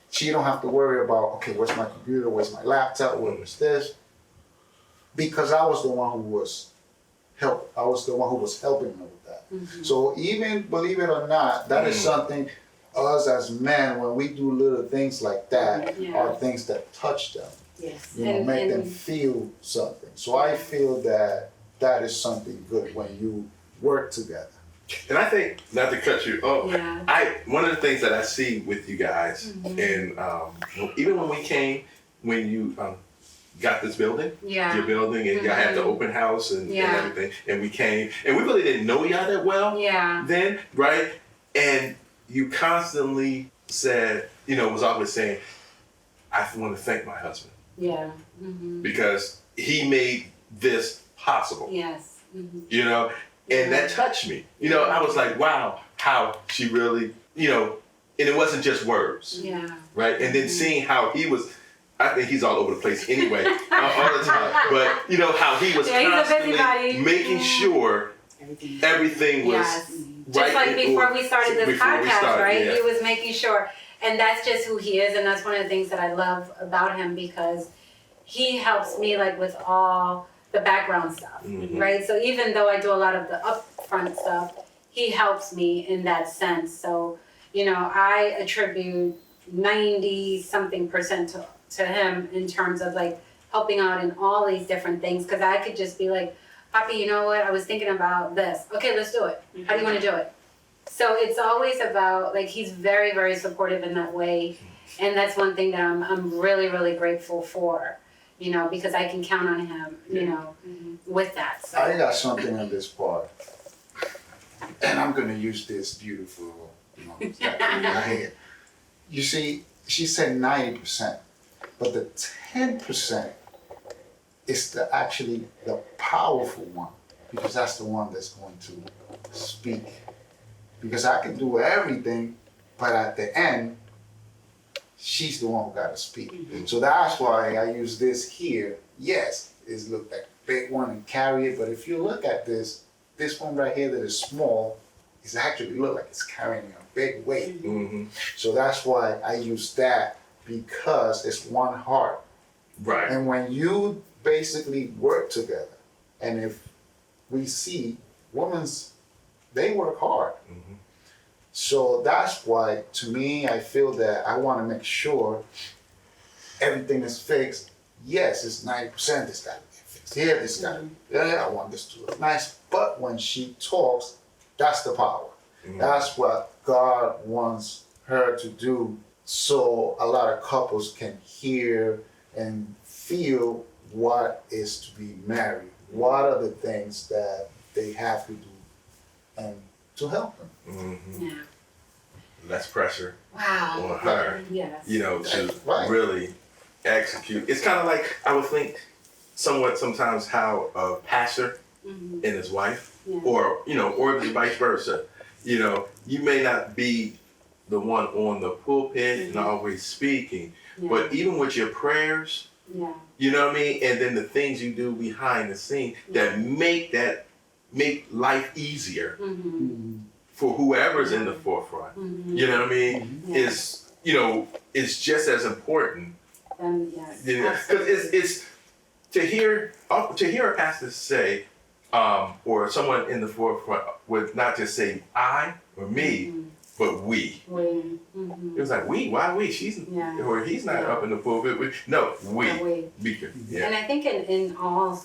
[SPEAKER 4] She don't have to worry about, okay, where's my computer, where's my laptop, where's this? Because I was the one who was helping her with that. So even, believe it or not, that is something us as men, when we do little things like that,
[SPEAKER 5] Yeah.
[SPEAKER 4] are things that touch them.
[SPEAKER 3] Yes.
[SPEAKER 4] You know, make them feel something. So I feel that that is something good when you work together.
[SPEAKER 2] And I think, not to cut you off,
[SPEAKER 5] Yeah.
[SPEAKER 2] one of the things that I see with you guys, and even when we came, when you got this building,
[SPEAKER 5] Yeah.
[SPEAKER 2] your building, and y'all had the open house and
[SPEAKER 5] Yeah.
[SPEAKER 2] everything, and we came, and we really didn't know y'all that well
[SPEAKER 5] Yeah.
[SPEAKER 2] then, right? And you constantly said, was always saying, I want to thank my husband
[SPEAKER 5] Yeah.
[SPEAKER 2] because he made this possible.
[SPEAKER 5] Yes.
[SPEAKER 2] And that touched me. I was like, wow, how she really, and it wasn't just words,
[SPEAKER 5] Yeah.
[SPEAKER 2] right? And then seeing how he was, I think he's all over the place anyway, all the time. But how he was constantly making sure everything was
[SPEAKER 5] Yes.
[SPEAKER 2] right.
[SPEAKER 5] Just like before we started this podcast, right?
[SPEAKER 2] Yeah.
[SPEAKER 5] He was making sure. And that's just who he is. And that's one of the things that I love about him, because he helps me like with all the background stuff, right? So even though I do a lot of the upfront stuff, he helps me in that sense. So, I attribute 90-something% to him in terms of like helping out in all these different things. Because I could just be like, Poppy, you know what? I was thinking about this. Okay, let's do it. How do you want to do it? So it's always about, like, he's very, very supportive in that way. And that's one thing that I'm really, really grateful for, because I can count on him, with that. So.
[SPEAKER 4] I got something on this part. And I'm going to use this beautiful, here. You see, she said 90%, but the 10% is actually the powerful one, because that's the one that's going to speak. Because I can do everything, but at the end, she's the one who got to speak. So that's why I use this here. Yes, it's look like a big one and carry it, but if you look at this one right here that is small, it's actually look like it's carrying a big weight. So that's why I use that, because it's one heart.
[SPEAKER 2] Right.
[SPEAKER 4] And when you basically work together, and if we see they work hard. So that's why, to me, I feel that I want to make sure everything is fixed. Yes, it's 90%, this got to be fixed here, this got to be, I want this to look nice. But when she talks, that's the power. That's what God wants her to do, so a lot of couples can hear and feel what is to be married. What are the things that they have to do and to help them.
[SPEAKER 5] Yeah.
[SPEAKER 2] Less pressure
[SPEAKER 5] Wow.
[SPEAKER 2] on her,
[SPEAKER 5] Yes.
[SPEAKER 2] to
[SPEAKER 4] Right.
[SPEAKER 2] really execute. It's kind of like, I would think sometimes how a pastor and his wife, or the vice versa, you may not be the one on the pulpit and always speaking, but even with your prayers, you know what I mean? And then the things you do behind the scene that make life easier for whoever's in the forefront. You know what I mean? Is just as important.
[SPEAKER 5] Yes.
[SPEAKER 2] Because it's to hear a pastor say, or someone in the forefront would not just say I or me, but we. It was like, we? Why we? She's or he's not up in the pulpit. No, we.
[SPEAKER 5] And I think in all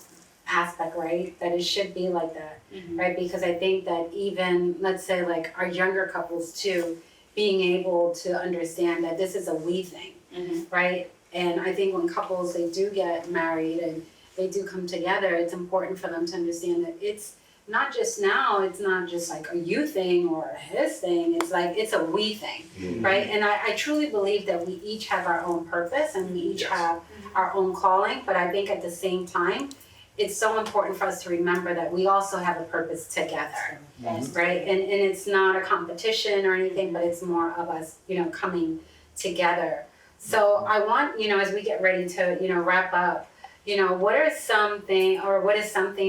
[SPEAKER 5] aspect, right, that it should be like that, right? Because I think that even, let's say, like our younger couples too, being able to understand that this is a we thing, right? And I think when couples, they do get married and they do come together, it's important for them to understand that it's not just now, it's not just like a you thing or a his thing, it's like, it's a we thing, right? And I truly believe that we each have our own purpose and we each have our own calling, but I think at the same time, it's so important for us to remember that we also have a purpose together, right? And it's not a competition or anything, but it's more of us, coming together. So I want, as we get ready to, wrap up, what is something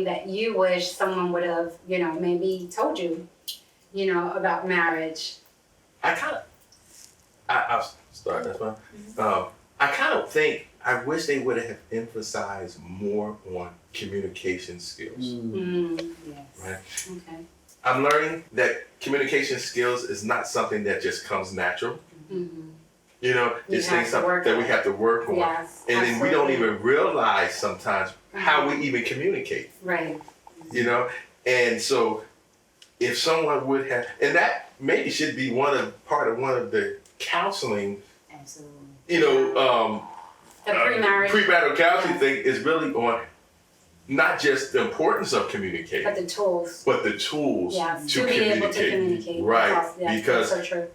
[SPEAKER 5] that you wish someone would have, maybe told you, about marriage?
[SPEAKER 2] I'll start, that's fine. I kind of think, I wish they would have emphasized more on communication skills.
[SPEAKER 5] Yes.
[SPEAKER 2] Right?
[SPEAKER 5] Okay.
[SPEAKER 2] I'm learning that communication skills is not something that just comes natural.
[SPEAKER 5] Mm-hmm.
[SPEAKER 2] You know, it's things that we have to work on.
[SPEAKER 5] Yes,
[SPEAKER 2] and then we don't even realize sometimes how we
[SPEAKER 5] Mm-hmm.
[SPEAKER 2] even communicate.
[SPEAKER 5] Right.
[SPEAKER 2] You know, and so if someone would have, and that maybe should be part of one of the counseling.
[SPEAKER 3] Absolutely.
[SPEAKER 2] You know,
[SPEAKER 5] The pre-marriage.
[SPEAKER 2] Premarital counseling thing is really on not just the importance of communicating,
[SPEAKER 5] But the tools.
[SPEAKER 2] but the tools
[SPEAKER 5] Yes.
[SPEAKER 2] to
[SPEAKER 5] be
[SPEAKER 2] communicate.
[SPEAKER 5] able to communicate.
[SPEAKER 2] Right.
[SPEAKER 5] Yes,
[SPEAKER 2] Because
[SPEAKER 5] that's so true.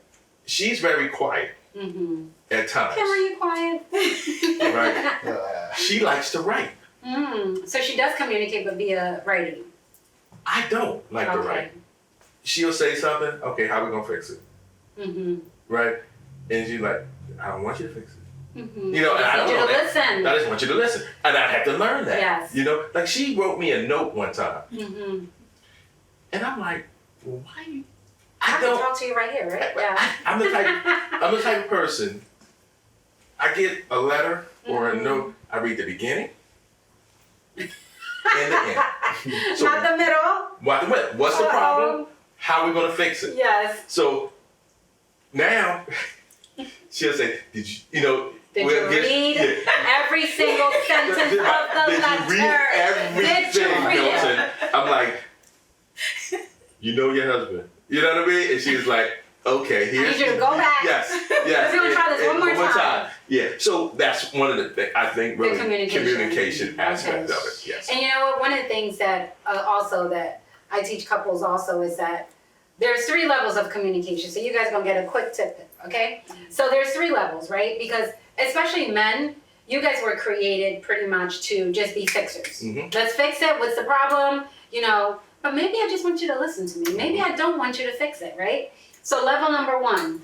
[SPEAKER 2] she's very quiet
[SPEAKER 5] Mm-hmm.
[SPEAKER 2] at times.
[SPEAKER 5] Kim, are you quiet?
[SPEAKER 2] Right. She likes to write.
[SPEAKER 5] So she does communicate, but via writing.
[SPEAKER 2] I don't like to write. She'll say something. Okay, how we gonna fix it?
[SPEAKER 5] Mm-hmm.
[SPEAKER 2] Right. And she's like, I don't want you to fix it.
[SPEAKER 5] Mm-hmm.
[SPEAKER 2] You know, and I
[SPEAKER 5] need
[SPEAKER 2] don't
[SPEAKER 5] you
[SPEAKER 2] know
[SPEAKER 5] to
[SPEAKER 2] that.
[SPEAKER 5] listen.
[SPEAKER 2] I just want you to listen, and I had to learn that.
[SPEAKER 5] Yes.
[SPEAKER 2] You know, like she wrote me a note one time,
[SPEAKER 5] Mm-hmm.
[SPEAKER 2] and I'm like, well, why you?
[SPEAKER 5] I can talk to you right here, right? Yeah.
[SPEAKER 2] I'm the type of person. I get a letter or a note. I read the beginning and the end. So
[SPEAKER 5] Not the middle.
[SPEAKER 2] what's the problem? How are we gonna fix it?
[SPEAKER 5] Yes.
[SPEAKER 2] So now she'll say, "Did you? You know?
[SPEAKER 5] Did you read every single sentence of the letter?
[SPEAKER 2] Did you read everything,
[SPEAKER 5] Did you read it?
[SPEAKER 2] Milton?" I'm like, "You know your husband. You know what I mean?" And she's like, "Okay, here's."
[SPEAKER 5] I need you to go back.
[SPEAKER 2] Yes.
[SPEAKER 5] Let's go try this one more time.
[SPEAKER 2] Yeah. So that's one of the things I think really
[SPEAKER 5] communication
[SPEAKER 2] aspect
[SPEAKER 5] Okay.
[SPEAKER 2] of it. Yes.
[SPEAKER 5] And you know what? One of the things that also that I teach couples also is that there's 3 levels of communication. So you guys gonna get a quick tip, okay? So there's 3 levels, right? Because especially men, you guys were created pretty much to just be fixers.
[SPEAKER 2] Mm-hmm.
[SPEAKER 5] Let's fix it. What's the problem? You know, but maybe I just want you to listen to me. Maybe I don't want you to fix it, right? So level number 1,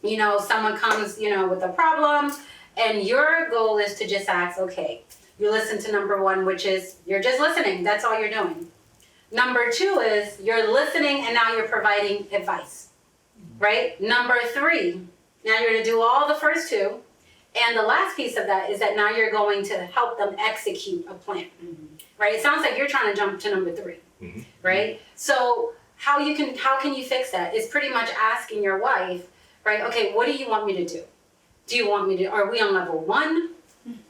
[SPEAKER 5] you know, someone comes, you know, with a problem, and your goal is to just ask, okay, you listen to number 1, which is you're just listening. That's all you're doing. Number 2 is you're listening and now you're providing advice, right? Number 3, now you're gonna do all the first 2. And the last piece of that is that now you're going to help them execute a plan, right? It sounds like you're trying to jump to number 3, right? So how can you fix that? It's pretty much asking your wife, right? Okay, what do you want me to do? Do you want me to, are we on level 1?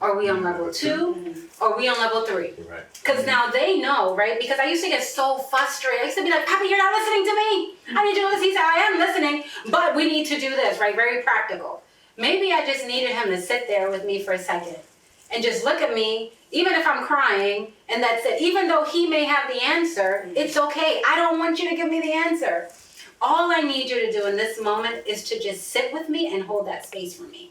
[SPEAKER 5] Are we on level 2? Are we on level 3?
[SPEAKER 2] Right.
[SPEAKER 5] Because now they know, right? Because I used to get so frustrated. I used to be like, Papi, you're not listening to me. I need you to listen. He said, I am listening, but we need to do this, right? Very practical. Maybe I just needed him to sit there with me for a second and just look at me, even if I'm crying, and that's it. Even though he may have the answer, it's okay. I don't want you to give me the answer. All I need you to do in this moment is to just sit with me and hold that space for me.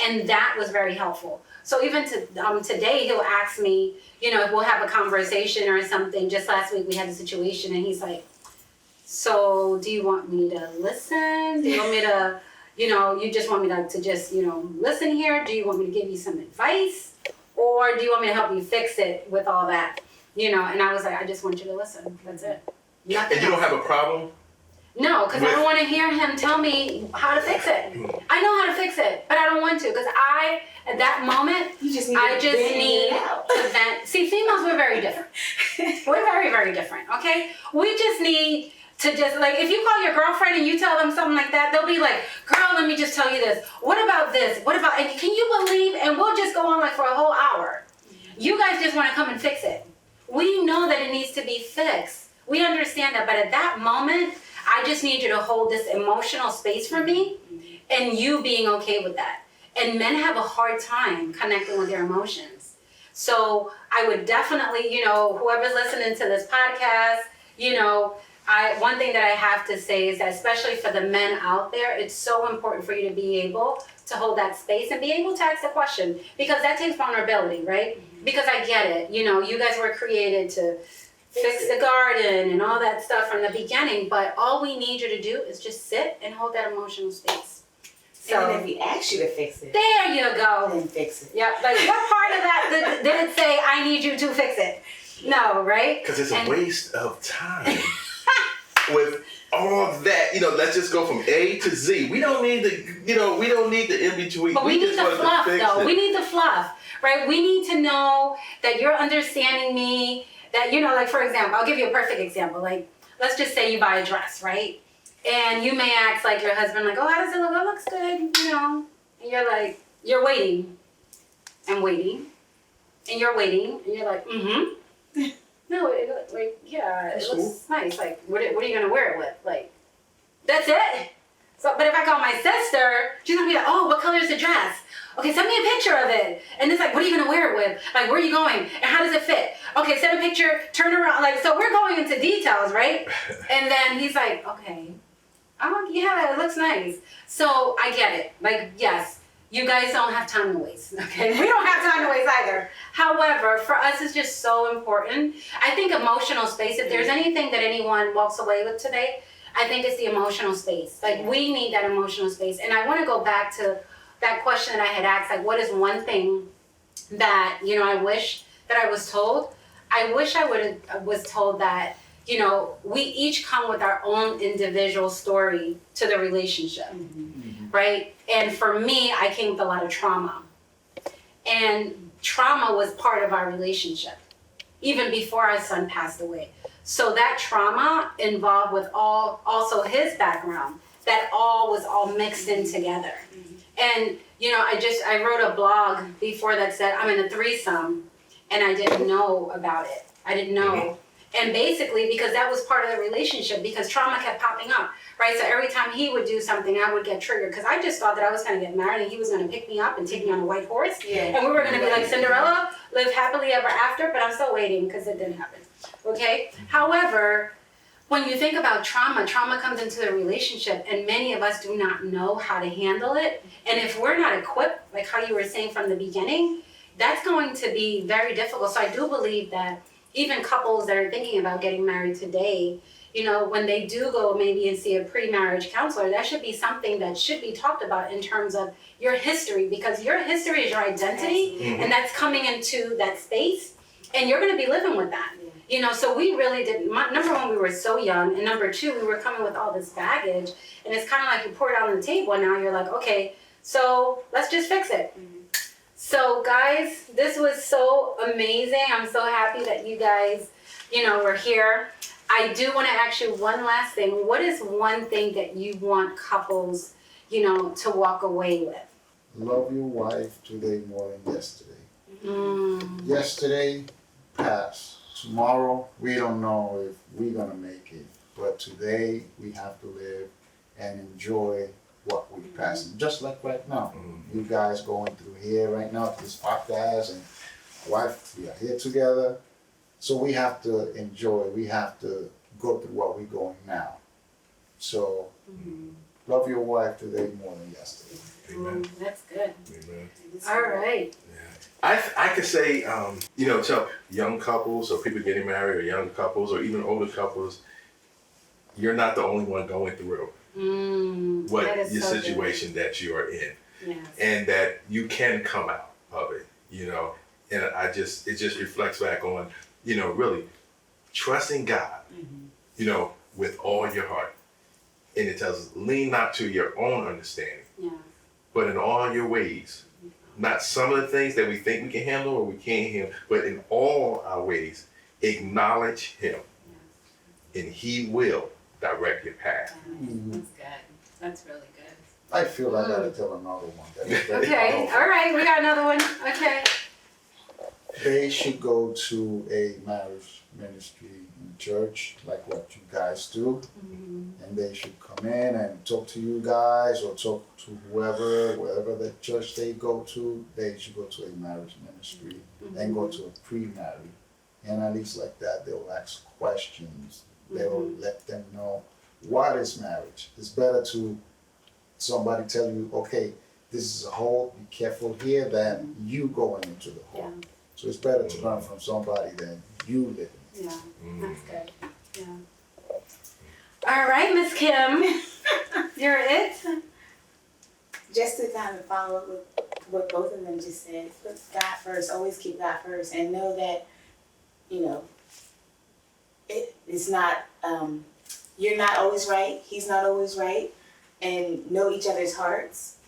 [SPEAKER 5] And that was very helpful. So even today, he'll ask me, you know, if we'll have a conversation or something. Just last week we had a situation and he's like, so do you want me to listen? Do you want me to, you know, you just want me to just, you know, listen here? Do you want me to give you some advice? Or do you want me to help you fix it with all that? You know, and I was like, I just want you to listen. That's it. Nothing
[SPEAKER 2] And you don't
[SPEAKER 5] else.
[SPEAKER 2] have a problem?
[SPEAKER 5] No, because I don't want to hear him tell me how to fix it. I know how to fix it, but I don't want to because at that moment, I just need to vent. See, females, we're very different. We're very, very different, okay? We just need to just, like, if you call your girlfriend and you tell them something like that, they'll be like, girl, let me just tell you this. What about this? What about, and can you believe, and we'll just go on like for a whole hour. You guys just want to come and fix it. We know that it needs to be fixed. We understand that, but at that moment, I just need you to hold this emotional space for me and you being okay with that. And men have a hard time connecting with their emotions. So I would definitely, you know, whoever's listening to this podcast, you know, one thing that I have to say is that especially for the men out there, it's so important for you to be able to hold that space and be able to ask the question because that takes vulnerability, right? Because I get it. You know, you guys were created to fix the garden and all that stuff from the beginning, but all we need you to do is just sit and hold that emotional space.
[SPEAKER 3] So and then if we ask you to fix it,
[SPEAKER 5] there you go.
[SPEAKER 3] Then fix it.
[SPEAKER 5] Yep. Like what part of that did it say I need you to fix it? No, right?
[SPEAKER 2] Because it's a waste of time. With all that, you know, let's just go from A to Z. We don't need the in between.
[SPEAKER 5] But we need the fluff, though. We need the fluff, right? We need to know that you're understanding me. That, you know, like for example, I'll give you a perfect example. Like let's just say you buy a dress, right? And you may ask like your husband, like, oh, how does it look? Oh, it looks good, you know. And you're like, you're waiting and waiting, and you're waiting, and you're like, mm-hmm. No, it looks nice. Like, what are you gonna wear it with? Like, that's it. So, but if I call my sister, she's gonna be like, oh, what color is the dress? Okay, send me a picture of it. And it's like, what are you gonna wear it with? Like, where are you going? And how does it fit? Okay, send a picture, turn around. Like, so we're going into details, right? And then he's like, okay. Oh, yeah, it looks nice. So I get it. Like, yes, you guys don't have time to waste, okay? We don't have time to waste either. However, for us, it's just so important. I think emotional space, if there's anything that anyone walks away with today, I think it's the emotional space. Like, we need that emotional space. And I want to go back to that question that I had asked, like, what is one thing that, you know, I wish that I was told? I wish I was told that, you know, we each come with our own individual story to the relationship, right? And for me, I came with a lot of trauma. And trauma was part of our relationship, even before our son passed away. So that trauma involved with also his background, that all was all mixed in together. And, you know, I wrote a blog before that said, I'm in a threesome, and I didn't know about it. I didn't know. And basically, because that was part of the relationship, because trauma kept popping up, right? So every time he would do something, I would get triggered, because I just thought that I was going to get married and he was going to pick me up and take me on a white horse. Yeah. And we were going to be like Cinderella, live happily ever after, but I'm still waiting because it didn't happen. Okay? However, when you think about trauma, trauma comes into the relationship, and many of us do not know how to handle it. And if we're not equipped, like how you were saying from the beginning, that's going to be very difficult. So I do believe that even couples that are thinking about getting married today, you know, when they do go maybe and see a pre-marriage counselor, that should be something that should be talked about in terms of your history, because your history is your identity, and that's coming into that space, and you're going to be living with that. You know, so we really didn't, number one, we were so young, and number two, we were coming with all this baggage, and it's kind of like you pour it on the table, and now you're like, okay, so let's just fix it. So guys, this was so amazing. I'm so happy that you guys, you know, were here. I do want to ask you one last thing. What is one thing that you want couples, you know, to walk away with?
[SPEAKER 4] Love your wife today more than yesterday. Yesterday passed. Tomorrow, we don't know if we're going to make it. But today, we have to live and enjoy what we're passing. Just like right now. You guys going through here right now, this podcast, and wife, we are here together. So we have to enjoy. We have to go through what we're going now. So love your wife today more than yesterday.
[SPEAKER 2] Amen.
[SPEAKER 5] That's good.
[SPEAKER 2] Amen.
[SPEAKER 5] All right.
[SPEAKER 2] I could say, you know, to young couples or people getting married, or young couples or even older couples, you're not the only one going through what your situation that you are in.
[SPEAKER 5] Yes.
[SPEAKER 2] And that you can come out of it, you know. And it just reflects back on, you know, really trusting God, you know, with all your heart. And it tells us, lean not to your own understanding, but in all your ways. Not some of the things that we think we can handle or we can't handle, but in all our ways, acknowledge Him, and He will direct your path.
[SPEAKER 5] That's good. That's really good.
[SPEAKER 4] I feel like I gotta tell another one.
[SPEAKER 5] Okay, all right, we got another one. Okay.
[SPEAKER 4] They should go to a marriage ministry in church, like what you guys do, and they should come in and talk to you guys or talk to wherever the church they go to. They should go to a marriage ministry and go to a pre-marriage, and at least like that they'll ask questions. They'll let them know what is marriage. It's better to somebody tell you, okay, this is a hole, be careful here, than you going into the hole. So it's better to learn from somebody than you living.
[SPEAKER 5] Yeah, that's good. Yeah. All right, Miss Kim, you're it.
[SPEAKER 3] Just to kind of follow up with what both of them just said, put God first, always keep God first, and know that, you know, it's not, you're not always right, he's not always right, and know each other's hearts,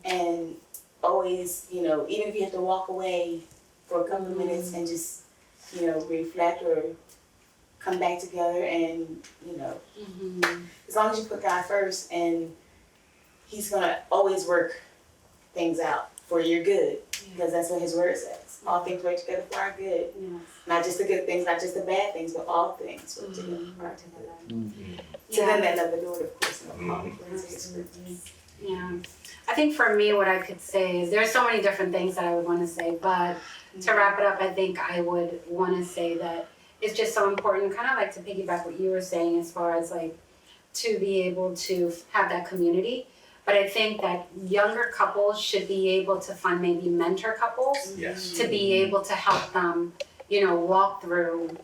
[SPEAKER 3] and always, you know, even if you have to walk away for a couple of minutes and just, you know, reflect or come back together and, you know, as long as you put God first, and He's gonna always work things out for your good, because that's what His word says. All things work together for our good. Not just the good things, not just the bad things, but all things work together for our good. To them that love the Lord, of course, and all
[SPEAKER 5] Yeah. I think for me, what I could say is there's so many different things that I would want to say, but to wrap it up, I think I would want to say that it's just so important, kind of like to piggyback what you were saying as far as like to be able to have that community. But I think that younger couples should be able to find maybe mentor couples to be able to help them, you know, walk through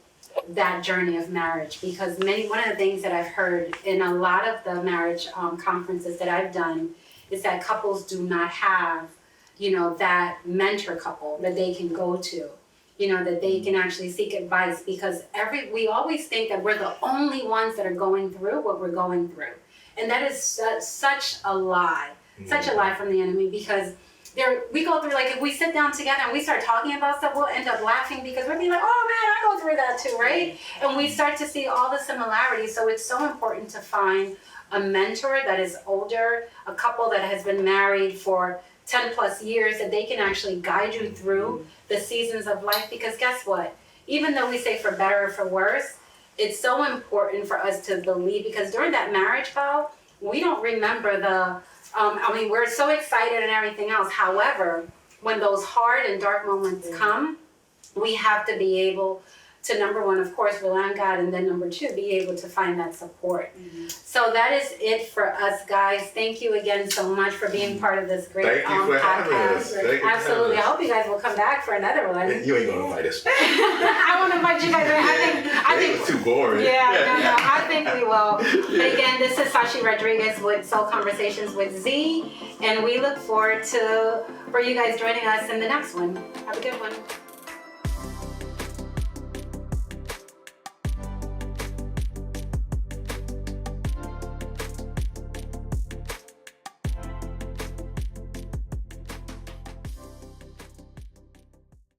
[SPEAKER 5] that journey of marriage. Because one of the things that I've heard in a lot of the marriage conferences that I've done is that couples do not have, you know, that mentor couple that they can go to, you know, that they can actually seek advice, because we always think that we're the only ones that are going through what we're going through. And that is such a lie from the enemy, because we go through, like if we sit down together and we start talking about stuff, we'll end up laughing because we'll be like, oh man, I go through that too, right? And we start to see all the similarities. So it's so important to find a mentor that is older, a couple that has been married for 10 plus years, that they can actually guide you through the seasons of life. Because guess what? Even though we say for better or for worse, it's so important for us to believe, because during that marriage vow, we don't remember we're so excited and everything else. However, when those hard and dark moments come, we have to be able to, number one, of course, rely on God, and then number two, be able to find that support. So that is it for us, guys. Thank you again so much for being part of this great
[SPEAKER 2] Thank you for having us.
[SPEAKER 5] podcast. Absolutely. I hope you guys will come back for another one.
[SPEAKER 2] You ain't gonna invite us.
[SPEAKER 5] I want to invite you guys. I think
[SPEAKER 2] It was too boring.
[SPEAKER 5] no, I think we will. But again, this is Zachyra Rodriguez with Soul Conversations with Z, and we look forward for you guys joining us in the next one. Have a good one.